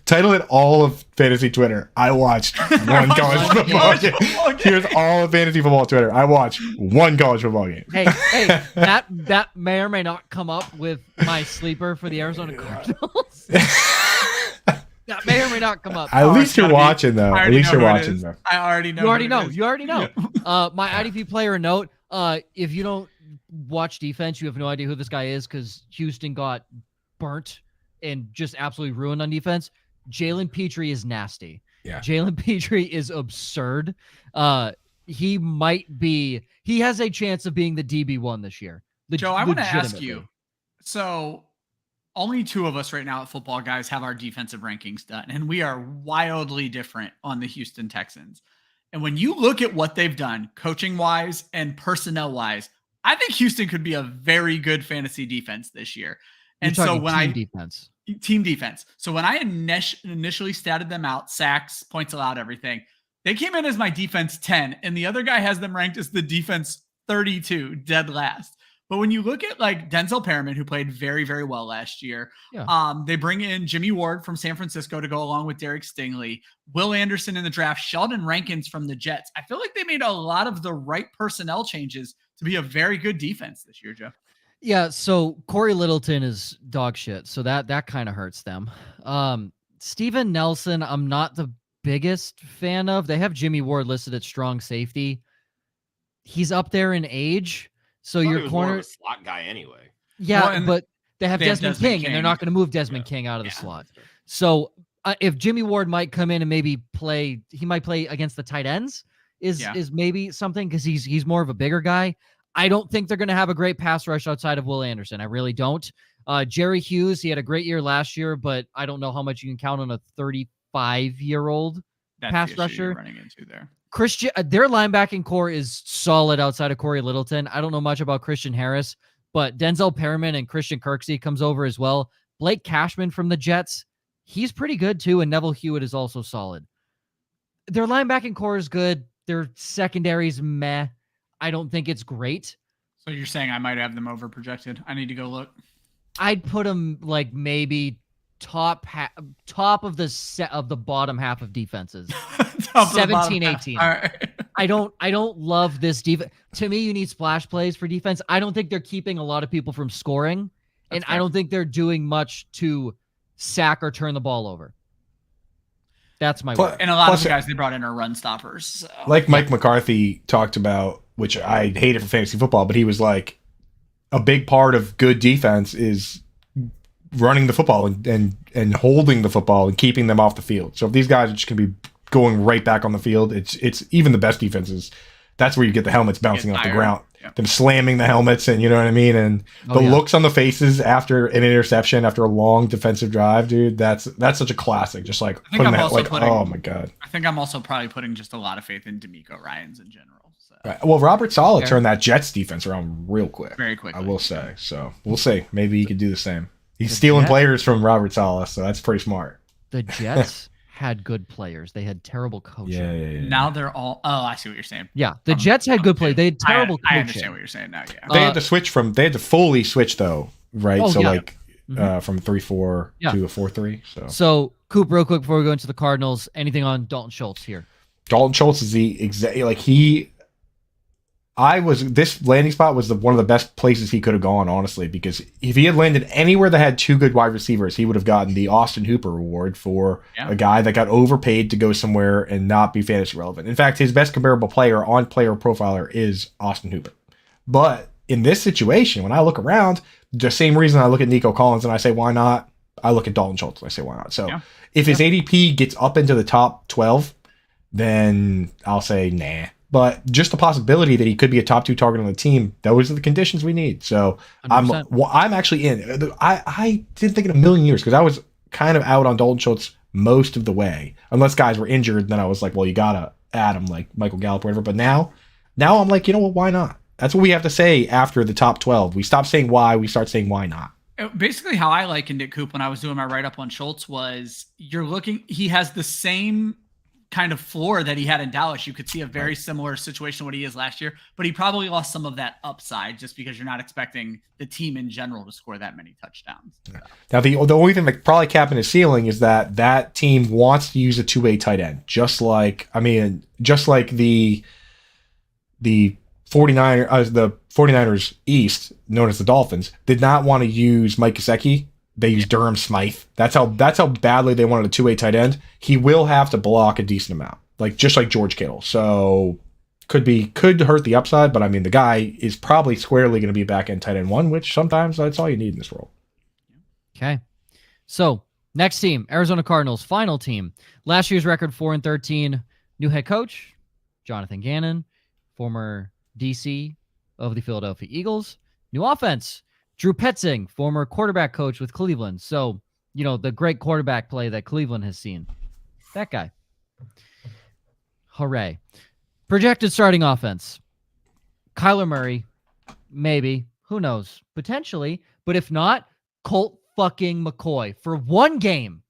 title it all of fantasy Twitter. I watched one college football game. Here's all of fantasy football Twitter. I watched one college football game. Hey, that may or may not come up with my sleeper for the Arizona Cardinals. That may or may not come up. At least you're watching, though. At least you're watching, though. I already know. You already know. My IDP player note, if you don't watch defense, you have no idea who this guy is because Houston got burnt and just absolutely ruined on defense. Jalen Petrie is nasty. Yeah. Jalen Petrie is absurd. He has a chance of being the DB1 this year. Joe, I want to ask you, so only 2 of us right now at Football Guys have our defensive rankings done, and we are wildly different on the Houston Texans. And when you look at what they've done coaching-wise and personnel-wise, I think Houston could be a very good fantasy defense this year. And so when team defense. So when I initially statted them out, sacks, points allowed, everything, they came in as my defense 10, and the other guy has them ranked as the defense 32, dead last. But when you look at like Denzel Perriman, who played very, very well last year, they bring in Jimmy Ward from San Francisco to go along with Derek Stingley, Will Anderson in the draft, Sheldon Rankins from the Jets. I feel like they made a lot of the right personnel changes to be a very good defense this year, Jeff. Yeah, so Corey Littleton is dog shit, so that kind of hurts them. Steven Nelson, I'm not the biggest fan of. They have Jimmy Ward listed at strong safety. He's up there in age. So your corner, more of a slot guy anyway. Yeah, but they have Desmond King, and they're not going to move Desmond King out of the slot. So if Jimmy Ward might come in and maybe play, he might play against the tight ends. Is maybe something because he's more of a bigger guy. I don't think they're going to have a great pass rush outside of Will Anderson. I really don't. Jerry Hughes, he had a great year last year, but I don't know how much you can count on a 35-year-old pass rusher. You're running into there. Their linebacking core is solid outside of Corey Littleton. I don't know much about Christian Harris, but Denzel Perriman and Christian Kirksey comes over as well. Blake Cashman from the Jets, he's pretty good too, and Neville Hewitt is also solid. Their linebacking core is good. Their secondary's meh. I don't think it's great. So you're saying I might have them over projected? I need to go look. I'd put them like maybe top of the bottom half of defenses. 17, 18. All right. I don't love this defense. To me, you need splash plays for defense. I don't think they're keeping a lot of people from scoring, and I don't think they're doing much to sack or turn the ball over. That's my word. And a lot of the guys they brought in are run stoppers. So. Like Mike McCarthy talked about, which I hated for fantasy football, but he was like, a big part of good defense is running the football and holding the football and keeping them off the field. So if these guys are just going to be going right back on the field, it's even the best defenses. That's where you get the helmets bouncing off the ground, them slamming the helmets, and you know what I mean. And the looks on the faces after an interception, after a long defensive drive, dude. That's such a classic. Just like putting that, like, oh my god. I think I'm also probably putting just a lot of faith in D'Amico Ryans in general. So. Right. Well, Robert Saleh turned that Jets defense around real quick. Very quickly. I will say. So we'll see. Maybe he could do the same. He's stealing players from Robert Saleh, so that's pretty smart. The Jets had good players. They had terrible coaching. Yeah. Now they're all. Oh, I see what you're saying. Yeah, the Jets had good players. They had terrible coaching. I understand what you're saying now. Yeah. They had to switch from. They had to fully switch though, right? From 3-4 to a 4-3. So Coop, real quick before we go into the Cardinals, anything on Dalton Schultz here? Dalton Schultz is the exact this landing spot was one of the best places he could have gone, honestly, because if he had landed anywhere that had two good wide receivers, he would have gotten the Austin Hooper award for a guy that got overpaid to go somewhere and not be fantasy relevant. In fact, his best comparable player on Player Profiler is Austin Hooper. But in this situation, when I look around, the same reason I look at Nico Collins and I say, why not? I look at Dalton Schultz and I say, why not? So if his ADP gets up into the top 12, then I'll say, nah. But just the possibility that he could be a top 2 target on the team, those are the conditions we need. So 100%. I'm actually in. I didn't think in a million years, because I was kind of out on Dalton Schultz most of the way, unless guys were injured. Then I was like, well, you gotta add him, like Michael Gallup or whatever. But now I'm like, you know what? Why not? That's what we have to say after the top 12. We stop saying why, we start saying why not. Basically, how I likened it, Coop, when I was doing my write up on Schultz was he has the same kind of floor that he had in Dallas. You could see a very similar situation to what he is last year, but he probably lost some of that upside just because you're not expecting the team in general to score that many touchdowns. So. Now, the only thing that probably capping his ceiling is that team wants to use a two-way tight end, just like the 49ers East, known as the Dolphins, did not want to use Mike Gesicki. They use Durham Smythe. That's how badly they wanted a two-way tight end. He will have to block a decent amount, just like George Kittle. So could hurt the upside, but I mean the guy is probably squarely going to be a back-end tight end 1, which sometimes that's all you need in this role. Okay. So next team, Arizona Cardinals, final team. Last year's record 4-13. New head coach, Jonathan Gannon, former DC of the Philadelphia Eagles. New offense, Drew Petzing, former quarterback coach with Cleveland. So, the great quarterback play that Cleveland has seen. That guy. Hooray. Projected starting offense. Kyler Murray, maybe. Who knows? Potentially. But if not, Colt fucking McCoy. For one game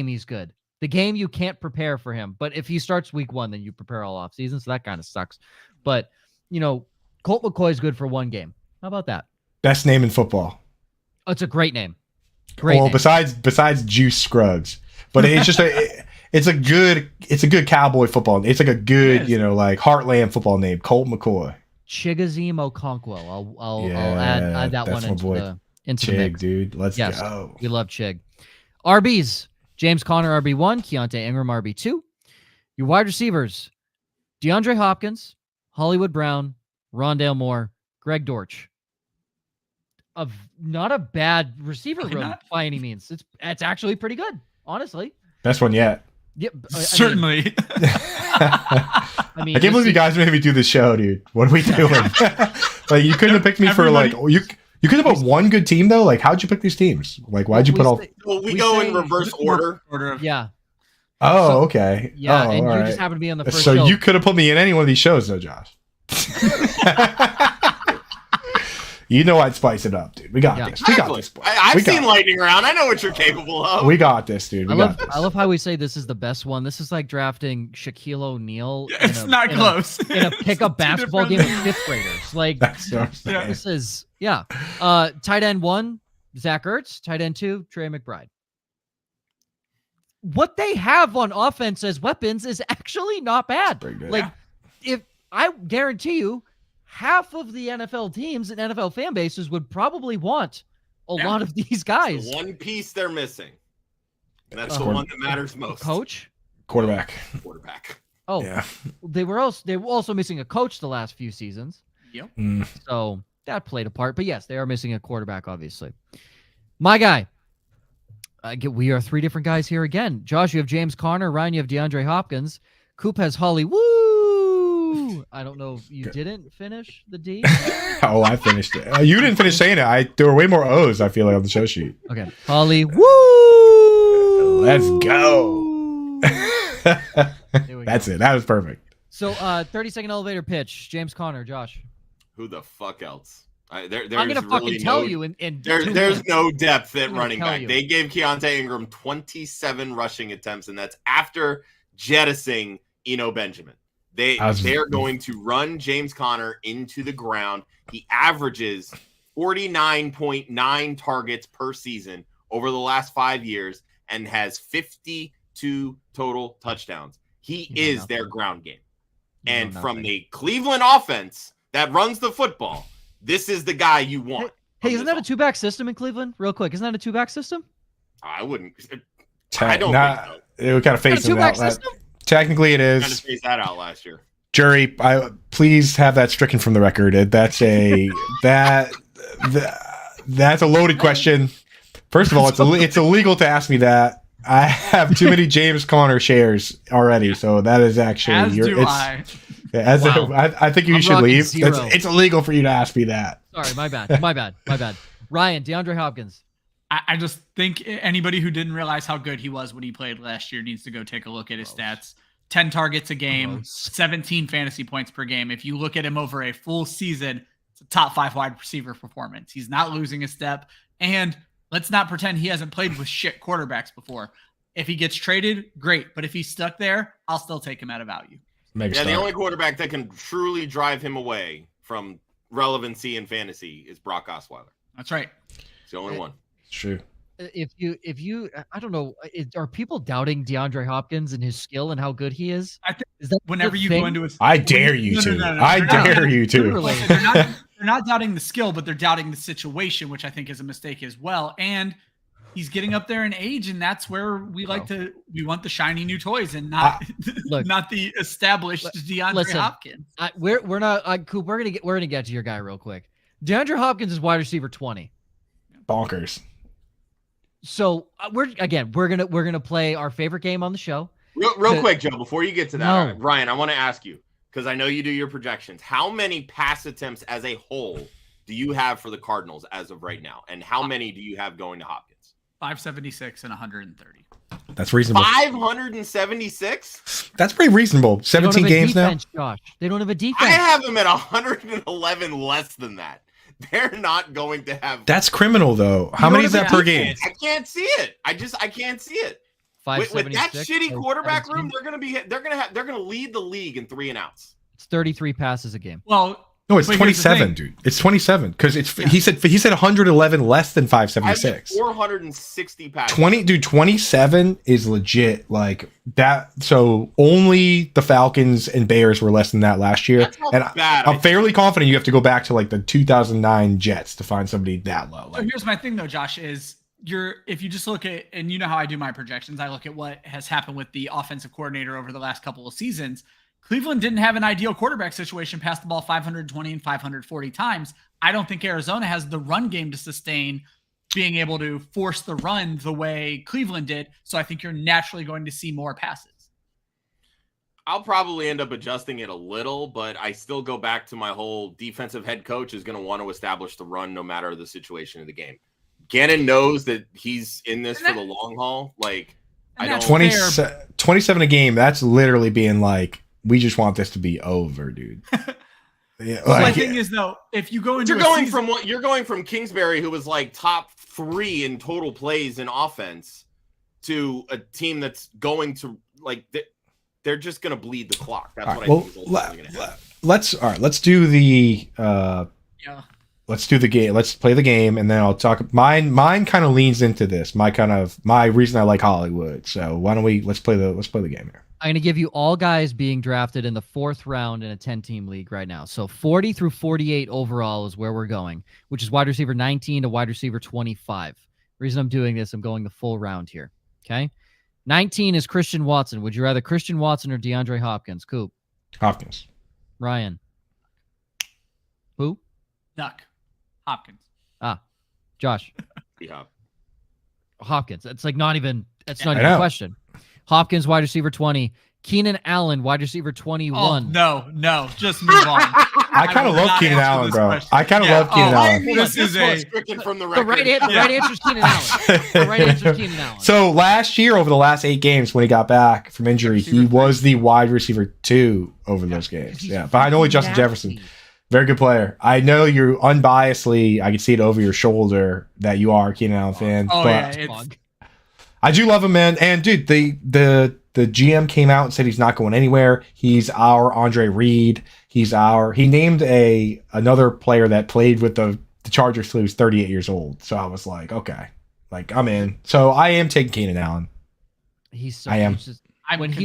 he's good. The game you can't prepare for him. But if he starts week 1, then you prepare all off season. So that kind of sucks. But, Colt McCoy is good for one game. How about that? Best name in football. Oh, it's a great name. Name. Besides Juice Scruggs, but it's just it's a good cowboy football. It's like a good, heartland football name. Colt McCoy. Chigoziem Okonkwo. I'll add that one into the mix. Dude. Let's go. We love Chig. RBs. James Conner, RB1. Keontae Ingram, RB2. Your wide receivers. DeAndre Hopkins, Hollywood Brown, Rondale Moore, Greg Dortch. Not a bad receiver room by any means. It's actually pretty good, honestly. Best one yet. Yep, certainly. I can't believe you guys made me do this show, dude. What are we doing? You couldn't have picked me for you could have put one good team though. How'd you pick these teams? Why'd you put all? Well, we go in reverse order. Yeah. Oh, okay. Yeah, and you just happen to be on the first. So show. You could have put me in any one of these shows, though, Josh. You know I'd spice it up, dude. We got this. We got this. I've seen lightning round. I know what you're capable of. We got this, dude. I love how we say this is the best one. This is like drafting Shaquille O'Neal. It's not close. In a pickup basketball game with fifth graders. Like, this is, tight end 1, Zach Ertz. Tight end 2, Trey McBride. What they have on offense as weapons is actually not bad. Like, if I guarantee you, half of the NFL teams and NFL fan bases would probably want a lot of these guys. The one piece they're missing. And that's the one that matters most. Coach? Quarterback. Oh, yeah. They were also missing a coach the last few seasons. Yep. So that played a part. But yes, they are missing a quarterback, obviously. My guy. We are 3 different guys here again. Josh, you have James Conner. Ryan, you have DeAndre Hopkins. Coop has Holly. Woo! I don't know if you didn't finish the D. Oh, I finished it. You didn't finish saying it. There were way more O's, I feel like, on the show sheet. Okay. Holly. Woo! Let's go. That's it. That was perfect. So 30-second elevator pitch. James Conner. Josh. Who the fuck else? I'm going to fucking tell you. There's no depth at running back. They gave Keontae Ingram 27 rushing attempts, and that's after jettisoning Eno Benjamin. They're going to run James Conner into the ground. He averages 49.9 targets per season over the last 5 years and has 52 total touchdowns. He is their ground game. And from the Cleveland offense that runs the football, this is the guy you want. Hey, isn't that a 2-back system in Cleveland? Real quick, isn't that a 2-back system? I don't think so. It kind of phased it out. Technically, it is. Kind of phased that out last year. Jury, please have that stricken from the record. That's a that's a loaded question. First of all, it's illegal to ask me that. I have too many James Conner shares already, so that is actually I think you should leave. It's illegal for you to ask me that. Sorry, my bad. Ryan, DeAndre Hopkins. I just think anybody who didn't realize how good he was when he played last year needs to go take a look at his stats. 10 targets a game, 17 fantasy points per game. If you look at him over a full season, it's a top 5 wide receiver performance. He's not losing a step. And let's not pretend he hasn't played with shit quarterbacks before. If he gets traded, great. But if he's stuck there, I'll still take him at a value. The only quarterback that can truly drive him away from relevancy in fantasy is Brock Osweiler. That's right. It's the only one. It's true. If you, I don't know, are people doubting DeAndre Hopkins and his skill and how good he is? I think is that whenever you go into I dare you to. I dare you to. They're not doubting the skill, but they're doubting the situation, which I think is a mistake as well. And he's getting up there in age, and that's where we want the shiny new toys and not not the established DeAndre Hopkins. We're not Coop. We're gonna get to your guy real quick. DeAndre Hopkins is wide receiver 20. Bonkers. So we're gonna play our favorite game on the show. Real quick, Joe. Before you get to that, Ryan, I want to ask you because I know you do your projections. How many pass attempts as a whole do you have for the Cardinals as of right now, and how many do you have going to Hopkins? 576 and 130. That's reasonable. 576. That's pretty reasonable. 17 games defense, now. Josh, they don't have a defense. I have them at 111 less than that. They're not going to have. That's criminal, though. How many is that per game? I can't see it. I can't see it. With that shitty quarterback room, they're gonna lead the league in 3 and outs. It's 33 passes a game. Well, no, it's 27, dude. It's 27 because he said 111 less than 576. 460 passes. 27 is legit like that. So only the Falcons and Bears were less than that last year. That's not bad. I'm fairly confident you have to go back to like the 2009 Jets to find somebody that low. So here's my thing though, Josh, is if you just look at, and you know how I do my projections, I look at what has happened with the offensive coordinator over the last couple of seasons. Cleveland didn't have an ideal quarterback situation, passed the ball 520 and 540 times. I don't think Arizona has the run game to sustain being able to force the run the way Cleveland did. So I think you're naturally going to see more passes. I'll probably end up adjusting it a little, but I still go back to my whole defensive head coach is going to want to establish the run no matter the situation of the game. Gannon knows that he's in this for the long haul. Like, I don't 27 a game. That's literally being like, we just want this to be over, dude. Yeah, So my thing is though, if you go into you're going from Kingsbury, who was like top 3 in total plays in offense, to a team that's going to like they're just going to bleed the clock. That's what I think is ultimately going to happen. Let's do the let's do the game. Let's play the game, and then I'll talk. Mine kind of leans into this. My reason I like Hollywood. So why don't let's play the game here. I'm going to give you all guys being drafted in the 4th round in a 10-team league right now. So 40 through 48 overall is where we're going, which is wide receiver 19 to wide receiver 25. The reason I'm doing this, I'm going the full round here. Okay. 19 is Christian Watson. Would you rather Christian Watson or DeAndre Hopkins? Coop. Hopkins. Ryan. Who? Duck. Hopkins. Josh. D-Hop. Hopkins. It's like not even a question. Hopkins, wide receiver 20. Keenan Allen, wide receiver 21. Oh, no. Just move on. I kind of love Keenan Allen, bro. Question. I kind of love Keenan Allen. This was stricken from the record. The right answer is Keenan Allen. The right answer is Keenan Allen. So last year, over the last 8 games, when he got back from injury, he was the wide receiver 2 over those games. Yeah, behind only Justin Jefferson. Very good player. I know you're unbiasedly, I can see it over your shoulder that you are a Keenan Allen fan. Oh, but yeah. I do love him, man. And dude, the GM came out and said he's not going anywhere. He's our Andre Reed. He named another player that played with the Chargers till he was 38 years old. So I was like, okay, like I'm in. So I am taking Keenan Allen. I'm he's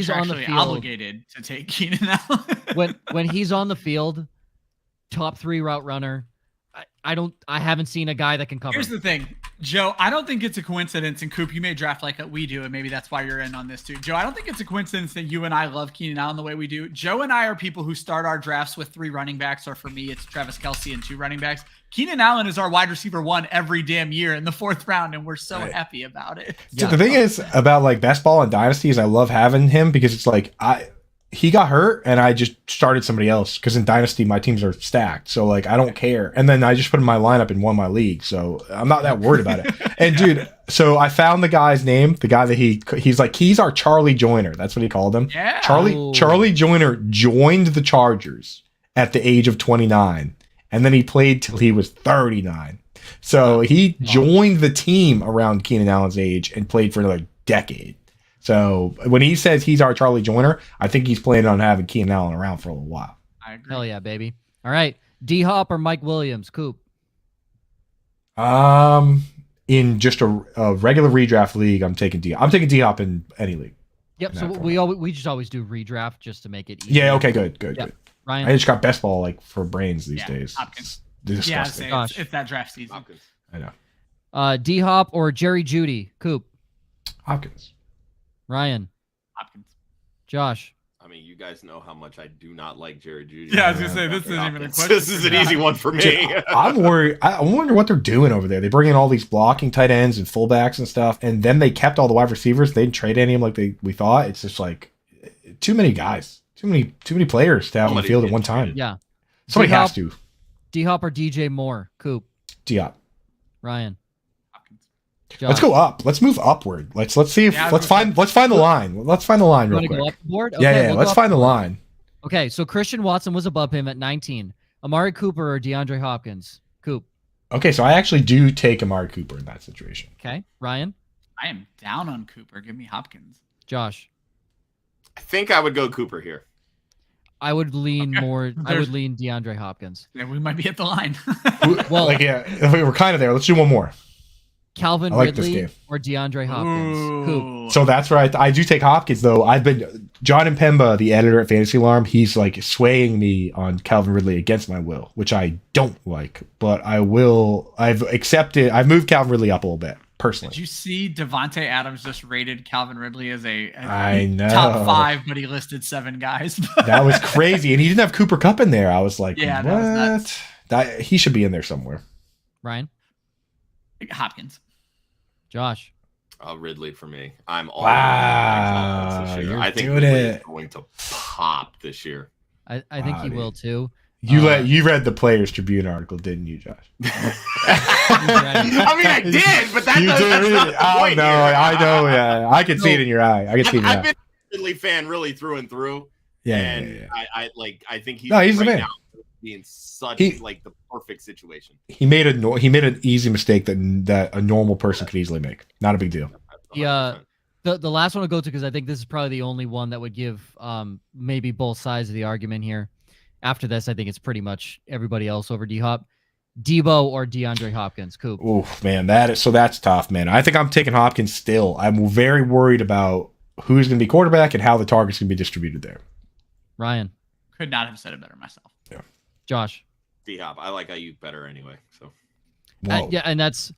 on the field, obligated to take Keenan Allen. when he's on the field, top 3 route runner. I haven't seen a guy that can cover. Here's the thing, Joe. I don't think it's a coincidence, and Coop, you may draft like we do, and maybe that's why you're in on this too. Joe, I don't think it's a coincidence that you and I love Keenan Allen the way we do. Joe and I are people who start our drafts with 3 running backs, or for me, it's Travis Kelce and 2 running backs. Keenan Allen is our wide receiver 1 every damn year in the 4th round, and we're so happy about it. So the thing is about like best ball and dynasty is I love having him because it's like he got hurt and I just started somebody else because in Dynasty my teams are stacked. So like I don't care. And then I just put him in my lineup and won my league. So I'm not that worried about it. And dude, so I found the guy's name, the guy that he's our Charlie Joyner. That's what he called him. Yeah. Charlie Joyner joined the Chargers at the age of 29. And then he played till he was 39. So he joined the team around Keenan Allen's age and played for another decade. So when he says he's our Charlie Joyner, I think he's planning on having Keenan Allen around for a little while. I agree. Hell yeah, baby. All right. D-Hop or Mike Williams? Coop. In just a regular redraft league, I'm taking D-Hop in any league. Yep. So we just always do redraft just to make it easy. Yeah. Okay. Good. Ryan. I just got best ball like for brains these days. Hopkins. It's disgusting. Yeah, it's that draft season. Hopkins. I know. D-Hop or Jerry Jeudy? Coop. Hopkins. Ryan. Hopkins. Josh. I mean, you guys know how much I do not like Jerry Jeudy. Yeah, I was gonna say this isn't even a question. This is an easy one for me. I'm worried. I wonder what they're doing over there. They bring in all these blocking tight ends and fullbacks and stuff, and then they kept all the wide receivers. They didn't trade any of them like we thought. It's just like too many guys, too many players to have on the field at one time. Yeah, somebody has to. D-Hop or DJ Moore? Coop. D-Hop. Ryan. Josh. Let's go up. Let's move upward. Let's see if let's find the line. Let's find the line real quick. Go up the board? Okay, yeah. Let's find the line. Okay, so Christian Watson was above him at 19. Amari Cooper or DeAndre Hopkins? Coop. Okay, so I actually do take Amari Cooper in that situation. Okay, Ryan. I am down on Cooper. Give me Hopkins. Josh. I think I would go Cooper here. I would lean more. I would lean DeAndre Hopkins. Yeah, we might be at the line. Well, like we're kind of there. Let's do one more. Calvin Ridley or DeAndre Hopkins? Coop. So that's right. I do take Hopkins though. I've been John and Pemba, the editor at Fantasy Alarm. He's like swaying me on Calvin Ridley against my will, which I don't like, but I will. I've accepted. I've moved Calvin Ridley up a little bit personally. Did you see Devontae Adams just rated Calvin Ridley as I know. top 5, but he listed 7 guys? That was crazy, and he didn't have Cooper Kupp in there. I was like, yeah, what? That he should be in there somewhere. Ryan. Hopkins. Josh. Ridley for me. I'm all wow. this year. You're I think doing Ridley it. is going to pop this year. I think he will too. You read the Players Tribune article, didn't you, Josh? I mean, I did, but that's not the point. No, I know. Yeah, I can see it in your eye. I've been a Ridley fan really through and through. Yeah, I think he's the man. now be in such like the perfect situation. He made an easy mistake that a normal person could easily make. Not a big deal. Yeah. The last one to go to, because I think this is probably the only one that would give maybe both sides of the argument here. After this, I think it's pretty much everybody else over D-Hop. Debo or DeAndre Hopkins, Coop. Oh man, that's tough, man. I think I'm taking Hopkins still. I'm very worried about who's going to be quarterback and how the targets can be distributed there. Ryan. Could not have said it better myself. Yeah. Josh. D-Hop. I like Ayuk better anyway. So. Yeah, and that's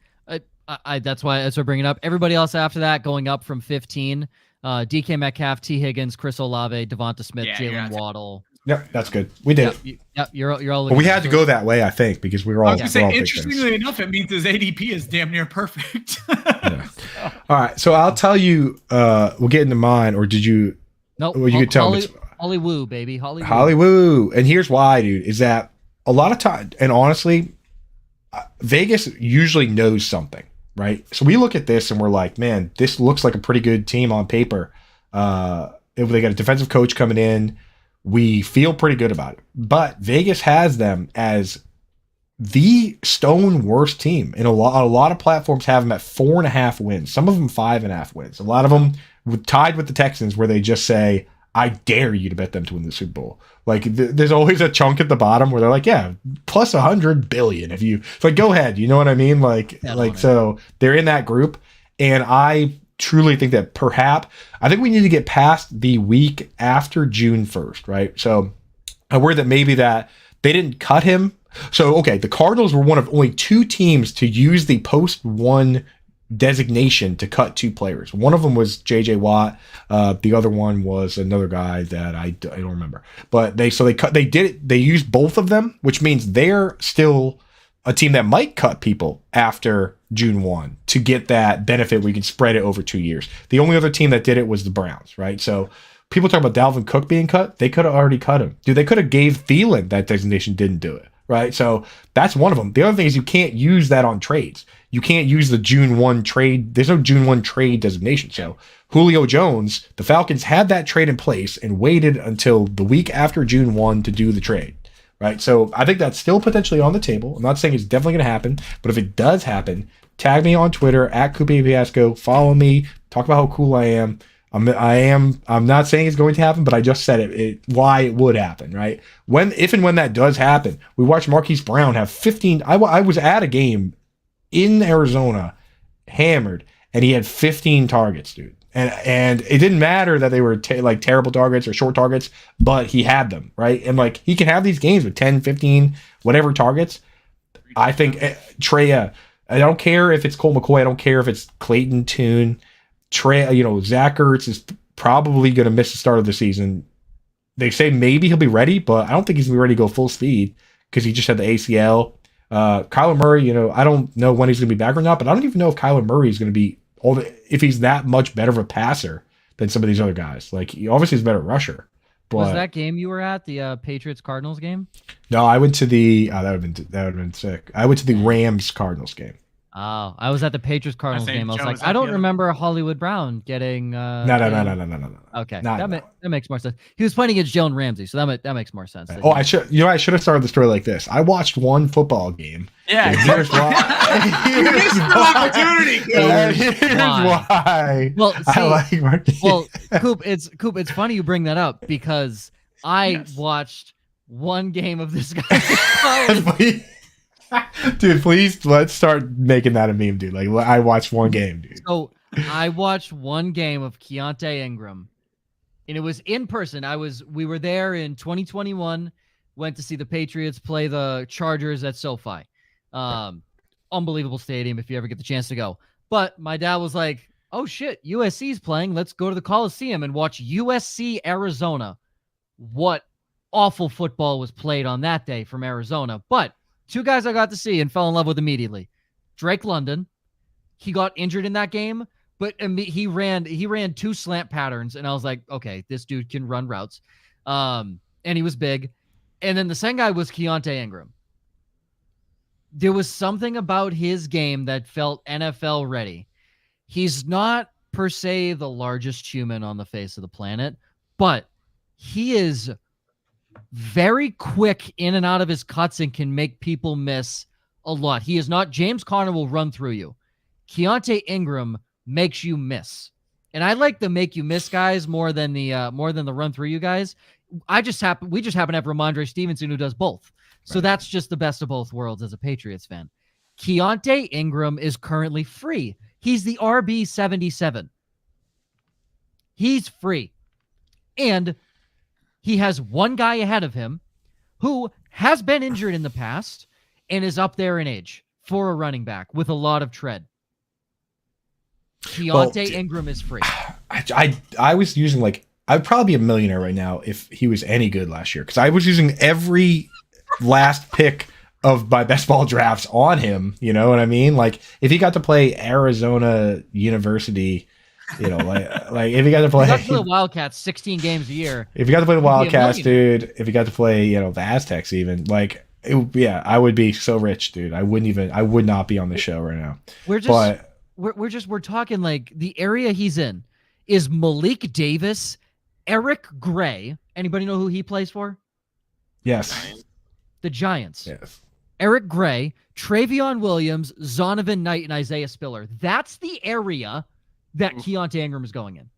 why we're bringing it up. Everybody else after that going up from 15. DK Metcalf, T. Higgins, Chris Olave, Devonta Smith, Jalen Waddle. Yep, that's good. We did it. Yep, you're all. But we had to go that way, I think, because we were all. I was going to say, interestingly enough, it means his ADP is damn near perfect. Yeah. All right, so I'll tell you. We'll get into mine, or did you? No, well, you could tell me. Hollywood, baby, Hollywood. Hollywood, and here's why, dude. Is that a lot of time? And honestly, Vegas usually knows something, right? So we look at this and we're like, man, this looks like a pretty good team on paper. If they got a defensive coach coming in, we feel pretty good about it. But Vegas has them as the stone worst team. And a lot of platforms have them at 4.5 wins. Some of them 5.5 wins. A lot of them tied with the Texans, where they just say, I dare you to bet them to win the Super Bowl. Like there's always a chunk at the bottom where they're like, yeah, plus 100 billion. If you like, go ahead. You know what I mean? So they're in that group. And I truly think that I think we need to get past the week after June 1st, right? So I worry that maybe that they didn't cut him. So, okay, the Cardinals were one of only 2 teams to use the post-1 designation to cut 2 players. One of them was JJ Watt. The other one was another guy that I don't remember. But they used both of them, which means they're still a team that might cut people after June 1 to get that benefit where you can spread it over 2 years. The only other team that did it was the Browns, right? So people talk about Dalvin Cook being cut. They could have already cut him. Dude, they could have gave Thielen that designation, didn't do it, right? So that's one of them. The other thing is you can't use that on trades. You can't use the June 1 trade. There's no June 1 trade designation. So Julio Jones, the Falcons had that trade in place and waited until the week after June 1 to do the trade. Right, so I think that's still potentially on the table. I'm not saying it's definitely going to happen, but if it does happen, tag me on Twitter at Coop Fiasco. Follow me. Talk about how cool I am. I'm not saying it's going to happen, but I just said why it would happen. Right, if and when that does happen, we watched Marquise Brown have 15. I was at a game in Arizona, hammered, and he had 15 targets, dude. And it didn't matter that they were terrible targets or short targets, but he had them, right? And he can have these games with 10, 15, whatever targets. I think Trey, I don't care if it's Cole McCoy. I don't care if it's Clayton Tune. Trey, Zach Ertz is probably going to miss the start of the season. They say maybe he'll be ready, but I don't think he's going to be ready to go full speed because he just had the ACL. Kyler Murray, I don't know when he's going to be back or not, but I don't even know if Kyler Murray is going to be if he's that much better of a passer than some of these other guys. He obviously is a better rusher. But was that game you were at, the Patriots Cardinals game? No, I went to that would have been sick. I went to the Rams Cardinals game. Oh, I was at the Patriots Cardinals game. I was like, I don't remember Hollywood Brown getting. No. Okay, that makes more sense. He was playing against Jalen Ramsey, so that makes more sense. Oh, I should have started the story like this. I watched one football game. Yeah, here's why. You missed your opportunity. Here's why. Well, I like Marquise. Well, Coop, it's funny you bring that up because I watched one game of this guy. Dude, please let's start making that a meme, dude. I watched one game, dude. So I watched one game of Keontae Ingram, and it was in person. We were there in 2021. Went to see the Patriots play the Chargers at SoFi. Unbelievable stadium if you ever get the chance to go. But my dad was like, "Oh shit, USC's playing. Let's go to the Coliseum and watch USC Arizona." What awful football was played on that day from Arizona, but 2 guys I got to see and fell in love with immediately. Drake London, he got injured in that game, but he ran 2 slant patterns, and I was like, okay, this dude can run routes. And he was big. And then the second guy was Keontae Ingram. There was something about his game that felt NFL ready. He's not per se the largest human on the face of the planet, but he is very quick in and out of his cuts and can make people miss a lot. He is not James Conner will run through you. Keontae Ingram makes you miss. And I like the make you miss guys more than the run through you guys. We just happen to have Ramondre Stevenson who does both. So that's just the best of both worlds as a Patriots fan. Keontae Ingram is currently free. He's the RB 77. He's free. And he has one guy ahead of him who has been injured in the past and is up there in age for a running back with a lot of tread. Keontae Ingram is free. I was using I'd probably be a millionaire right now if he was any good last year, because I was using every last pick of my best ball drafts on him. You know what I mean? Like if he got to play Arizona University, you know, like if he got to play the Wildcats 16 games a year. If you got to play the Wildcats, dude, if you got to play, you know, the Aztecs even, I would be so rich, dude. I would not be on the show right now. We're talking like the area he's in is Malik Davis, Eric Gray. Anybody know who he plays for? Yes. The Giants. Yes. Eric Gray, Travion Williams, Zonovan Knight, and Isaiah Spiller. That's the area that Keontae Ingram is going in.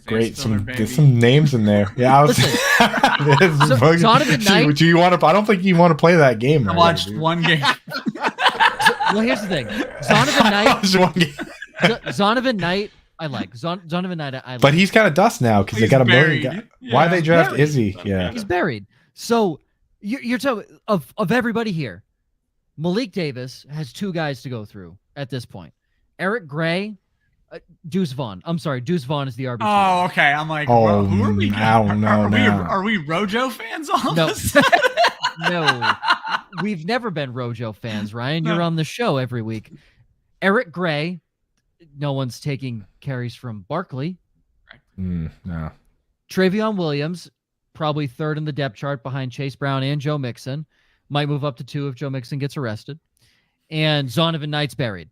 Great. There's some names in there. Yeah. Zonovan Knight. Do you want to? I don't think you want to play that game. I watched one game. Well, here's the thing. Zonovan Knight, I like. Zonovan Knight, I like. But he's kind of dust now because they got a million guys. Yeah. Why they draft Izzy? Yeah. He's buried. So you're talking of everybody here. Malik Davis has two guys to go through at this point. Eric Gray, Deuce Vaughn. I'm sorry, Deuce Vaughn is the RB. Oh, okay. I'm like, who are we? I don't know. Are we Rojo fans all no. of a sudden? No, we've never been Rojo fans, Ryan. You're on the show every week. Eric Gray, no one's taking carries from Barkley. No. Travion Williams, probably third in the depth chart behind Chase Brown and Joe Mixon. Might move up to 2 if Joe Mixon gets arrested. And Zonovan Knight's buried.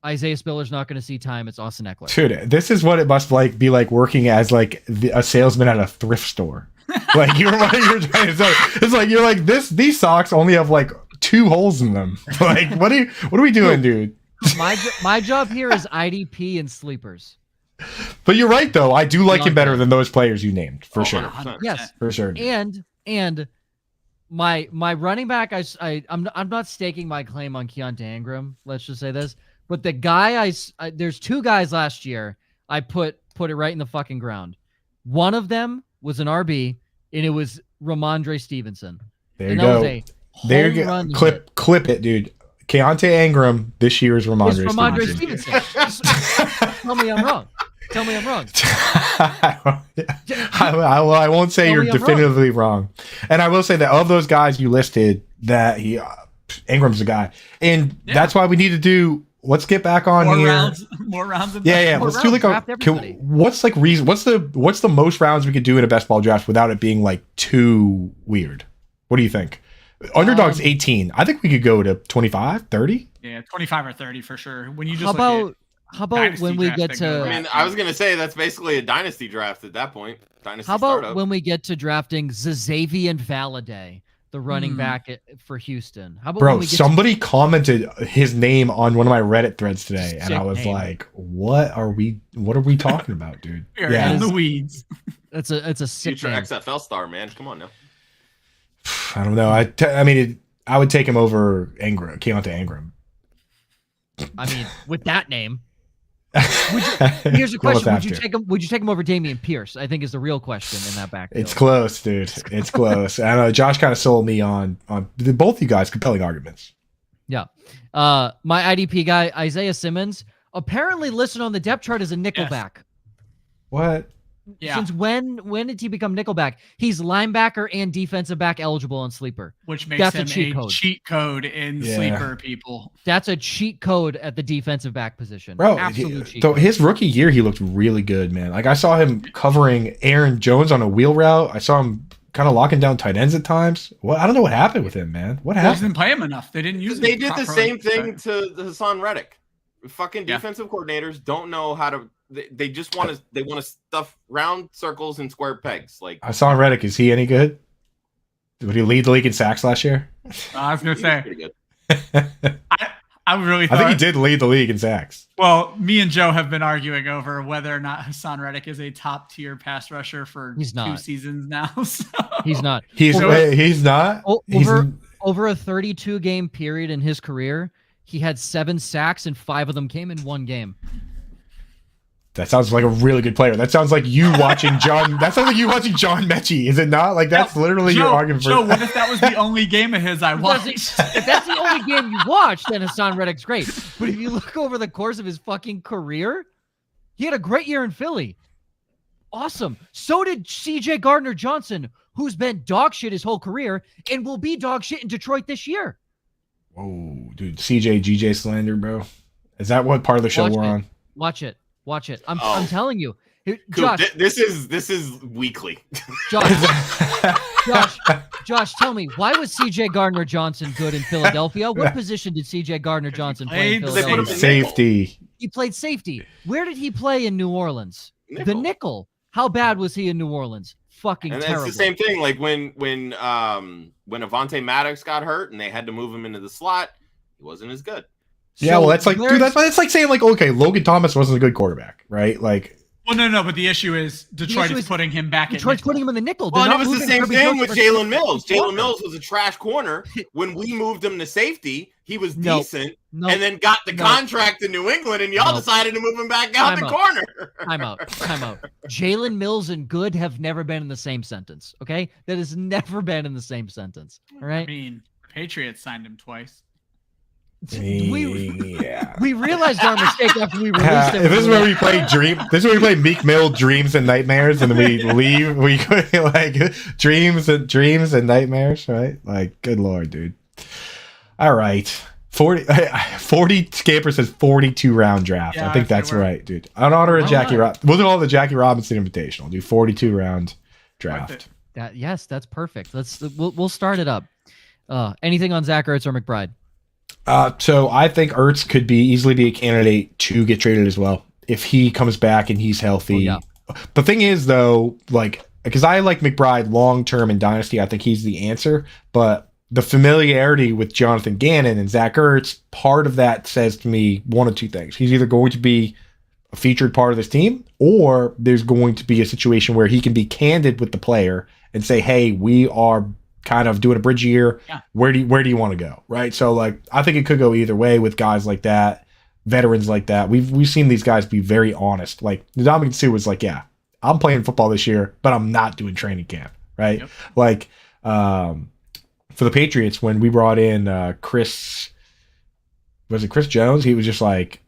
Isaiah Spiller's not going to see time. It's Austin Eckler. Dude, this is what it must be like working as a salesman at a thrift store. Like you're trying to say. It's like you're like these socks only have 2 holes in them. Like what are we doing, dude? My job here is IDP and sleepers. But you're right though. I do like him better than those players you named for sure. 100%. Yes, for sure. And my running back, I'm not staking my claim on Keontae Ingram. Let's just say this, but the guy there's 2 guys last year I put it right in the fucking ground. One of them was an RB, and it was Ramondre Stevenson. There you go. There you go. Clip it, dude. Keontae Ingram this year is Ramondre Stevenson. Tell me I'm wrong. I won't say you're definitively wrong. And I will say that of those guys you listed, that Ingram's the guy, and that's why we need to do. Let's get back on more rounds. Let's do what's reason? What's the most rounds we could do in a best ball draft without it being too weird? What do you think? Underdog's 18. I think we could go to 25, 30. Yeah, 25 or 30 for sure. When you just how about when we get to? I mean, I was gonna say that's basically a dynasty draft at that point. How about when we get to drafting Xavier Valladay, the running back for Houston? How about somebody commented his name on one of my Reddit threads today, and I was like, "What are we talking about, dude?" In the weeds. It's a sick future name. XFL star, man. Come on now. I don't know. I would take him over Keontae Ingram. I mean, with that name. Here's a question: Would you take him over Dameon Pierce? I think is the real question in that backfield. It's close, dude. It's close. I don't know. Josh kind of sold me on both you guys compelling arguments. Yeah. My IDP guy Isaiah Simmons apparently listed on the depth chart as a nickelback. Yes. What? Yeah. Since when did he become nickelback? He's linebacker and defensive back eligible on Sleeper. Which makes him a cheat code in Sleeper, people. That's a cheat code at the defensive back position. Bro, absolutely. So his rookie year, he looked really good, man. I saw him covering Aaron Jones on a wheel route. I saw him kind of locking down tight ends at times. I don't know what happened with him, man. What happened? They didn't play him enough. They didn't use him. They did the same thing to Hassan Reddick. Fucking defensive coordinators don't know how to. They just want to. They want to stuff round circles and square pegs. Hassan Reddick, is he any good? Would he lead the league in sacks last year? I was gonna say pretty good. I really I think he did lead the league in sacks. Well, me and Joe have been arguing over whether or not Hassan Reddick is a top tier pass rusher for 2 seasons now. So. He's not. He's not. Over a 32 game period in his career, he had 7 sacks and 5 of them came in 1 game. That sounds like a really good player. That sounds like you watching John. That sounds like you watching John Mechie. Is it not? Like that's literally your argument. Joe, what if that was the only game of his I watched? If that's the only game you watched, then Hassan Reddick's great. But if you look over the course of his fucking career, he had a great year in Philly. Awesome. So did CJ Gardner-Johnson, who's been dog shit his whole career and will be dog shit in Detroit this year. Whoa, dude. CJ, GJ slander, bro. Is that what part of the show we're on? Watch it. I'm telling you. Josh, Coop, this is weekly. Josh, tell me, why was CJ Gardner-Johnson good in Philadelphia? What position did CJ Gardner-Johnson play in Philadelphia? Safety. He played safety. Where did he play in New Orleans? Nickel. The nickel. How bad was he in New Orleans? Fucking and terrible. It's the same thing. Like when Avonte Maddox got hurt and they had to move him into the slot, he wasn't as good. Yeah, well, that's like, dude, that's like saying like, okay, Logan Thomas wasn't a good quarterback, right? Like, well, no, but the issue is Detroit is putting him back. Detroit's putting him in the nickel. Well, and it was the same thing with Jalen Mills. Jalen Mills was a trash corner. When we moved him to safety, he was decent, and then got the contract in New England, and y'all decided to move him back out the corner. Time out. Jalen Mills and good have never been in the same sentence. Okay, that has never been in the same sentence. All right. I mean, the Patriots signed him twice. We realized our mistake after we released it. This is where we play This is where we play Meek Mill Dreams and Nightmares, and then we leave. We go like dreams and nightmares, right? Like, good lord, dude. All right, 40 Scaper says 42 round draft. Yeah, I think that's right, dude. On honor of Jackie Robinson, we'll do all the Jackie Robinson Invitational. Do 42 round draft. Yes, that's perfect. We'll start it up. Anything on Zach Ertz or McBride? So I think Ertz could easily be a candidate to get traded as well if he comes back and he's healthy. Oh, yeah. The thing is, though, like, because I like McBride long term in Dynasty, I think he's the answer. But the familiarity with Jonathan Gannon and Zach Ertz, part of that says to me one of two things: he's either going to be a featured part of this team, or there's going to be a situation where he can be candid with the player and say, "Hey, we are kind of doing a bridge year. Yeah. Where do you want to go?" Right. So like, I think it could go either way with guys like that, veterans like that. We've seen these guys be very honest. Like Dominic Sue was like, "Yeah, I'm playing football this year, but I'm not doing training camp." Right. Yep. Like, for the Patriots, when we brought in Chris Jones, he was just like,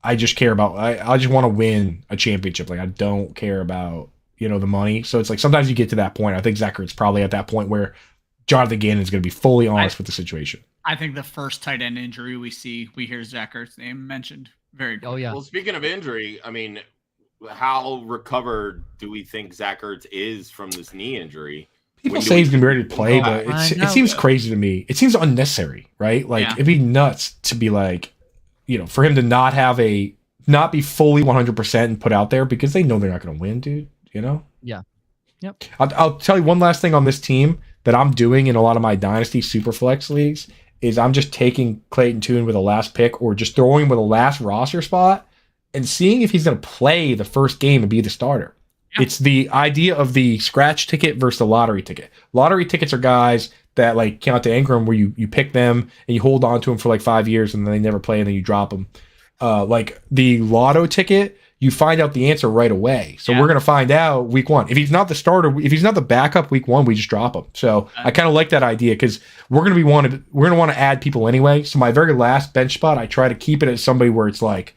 I just care about, I just want to win a championship. Like, I don't care about, the money. So it's like, sometimes you get to that point. I think Zach Ertz probably at that point where Jonathan Gannon is going to be fully honest with the situation. I think the first tight end injury we hear Zach Ertz's name mentioned. Very good. Oh, yeah. Well, speaking of injury, I mean, how recovered do we think Zach Ertz is from this knee injury? People say he's going to be ready to play, but it seems crazy to me. It seems unnecessary, right? Like, it'd be nuts to be like, for him to not be fully 100% and put out there because they know they're not going to win, dude. Yeah. Yep. I'll tell you one last thing on this team that I'm doing in a lot of my Dynasty Superflex leagues is I'm just taking Clayton Tune with a last pick or just throwing him with a last roster spot and seeing if he's going to play the first game and be the starter. Yep. It's the idea of the scratch ticket versus the lottery ticket. Lottery tickets are guys that like count to Ingram where you pick them and you hold on to them for like 5 years and then they never play and then you drop them. Like the lotto ticket, you find out the answer right away. So we're going to find out week 1. If he's not the starter, if he's not the backup week 1, we just drop him. So I kind of like that idea because we're going to want to add people anyway. So my very last bench spot, I try to keep it as somebody where it's like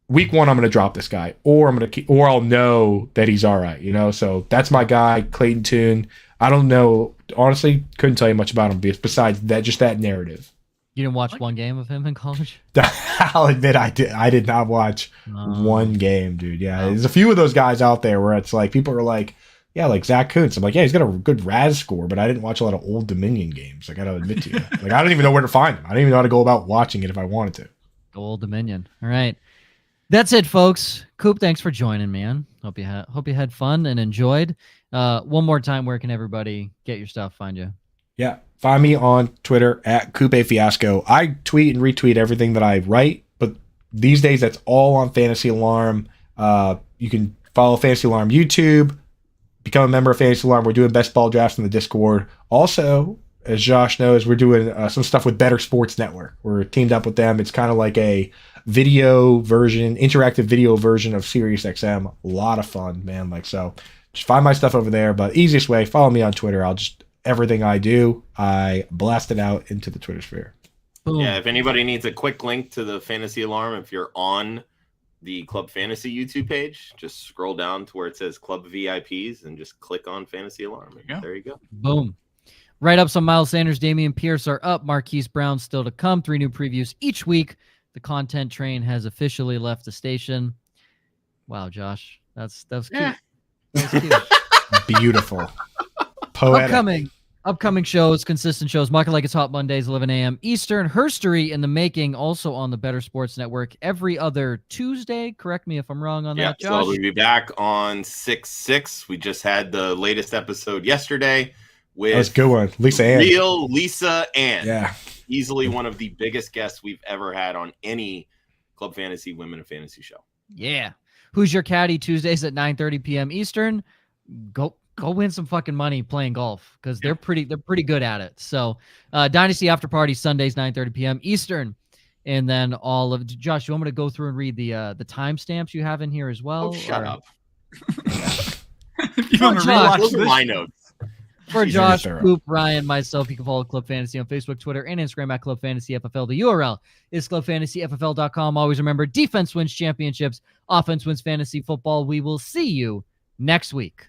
week 1, I'm going to drop this guy or I'll know that he's all right, So that's my guy, Clayton Tune. I don't know. Honestly, couldn't tell you much about him besides that, just that narrative. You didn't watch one game of him in college? I'll admit I did not watch one game, dude. Yeah, there's a few of those guys out there where it's like people are like, yeah, like Zach Kuntz. I'm like, yeah, he's got a good RAS score, but I didn't watch a lot of Old Dominion games. I got to admit to you. Like, I don't even know where to find him. I don't even know how to go about watching it if I wanted to. Old Dominion. All right. That's it, folks. Coop, thanks for joining, man. Hope you had fun and enjoyed. One more time, where can everybody get your stuff, find you? Yeah. Find me on Twitter at Coop Fiasco. I tweet and retweet everything that I write, but these days that's all on Fantasy Alarm. You can follow Fantasy Alarm YouTube, become a member of Fantasy Alarm. We're doing best ball drafts in the Discord. Also, as Josh knows, we're doing some stuff with Bettor Sports Network. We're teamed up with them. It's kind of like a interactive video version of SiriusXM. A lot of fun, man. Like, so just find my stuff over there. But easiest way, follow me on Twitter. Everything I do, I blast it out into the Twitter sphere. Boom. Yeah, if anybody needs a quick link to the Fantasy Alarm, if you're on the Club Fantasy YouTube page, just scroll down to where it says Club VIPs and just click on Fantasy Alarm. There you go. Boom. Write-ups on Miles Sanders, Damian Pierce are up. Marquise Brown still to come. 3 new previews each week. The content train has officially left the station. Wow, Josh. That was cute. Yeah. That was cute. Beautiful. Poetic. Upcoming shows, consistent shows. Market Like It's Hot Mondays, 11 a.m. Eastern. Herstory in the making, also on the Bettor Sports Network every other Tuesday. Correct me if I'm wrong on that, Josh. So we'll be back on 6/6. We just had the latest episode yesterday with that was a good one. Lisa Ann. Real Lisa Ann. Yeah. Easily one of the biggest guests we've ever had on any Club Fantasy Women of Fantasy show. Yeah. Who's Your Caddy? Tuesdays at 9:30 p.m. Eastern. Go win some fucking money playing golf because they're pretty good at it. So Dynasty After Party Sundays 9:30 p.m. Eastern, and then all of Josh. You want me to go through and read the timestamps you have in here as well? Oh, shut up! You want to rewatch Those are this? my notes. For Josh, Coop, Ryan, myself, you can follow Club Fantasy on Facebook, Twitter, and Instagram at Club Fantasy FFL. The URL is clubfantasyffl.com. Always remember, defense wins championships, offense wins fantasy football. We will see you next week.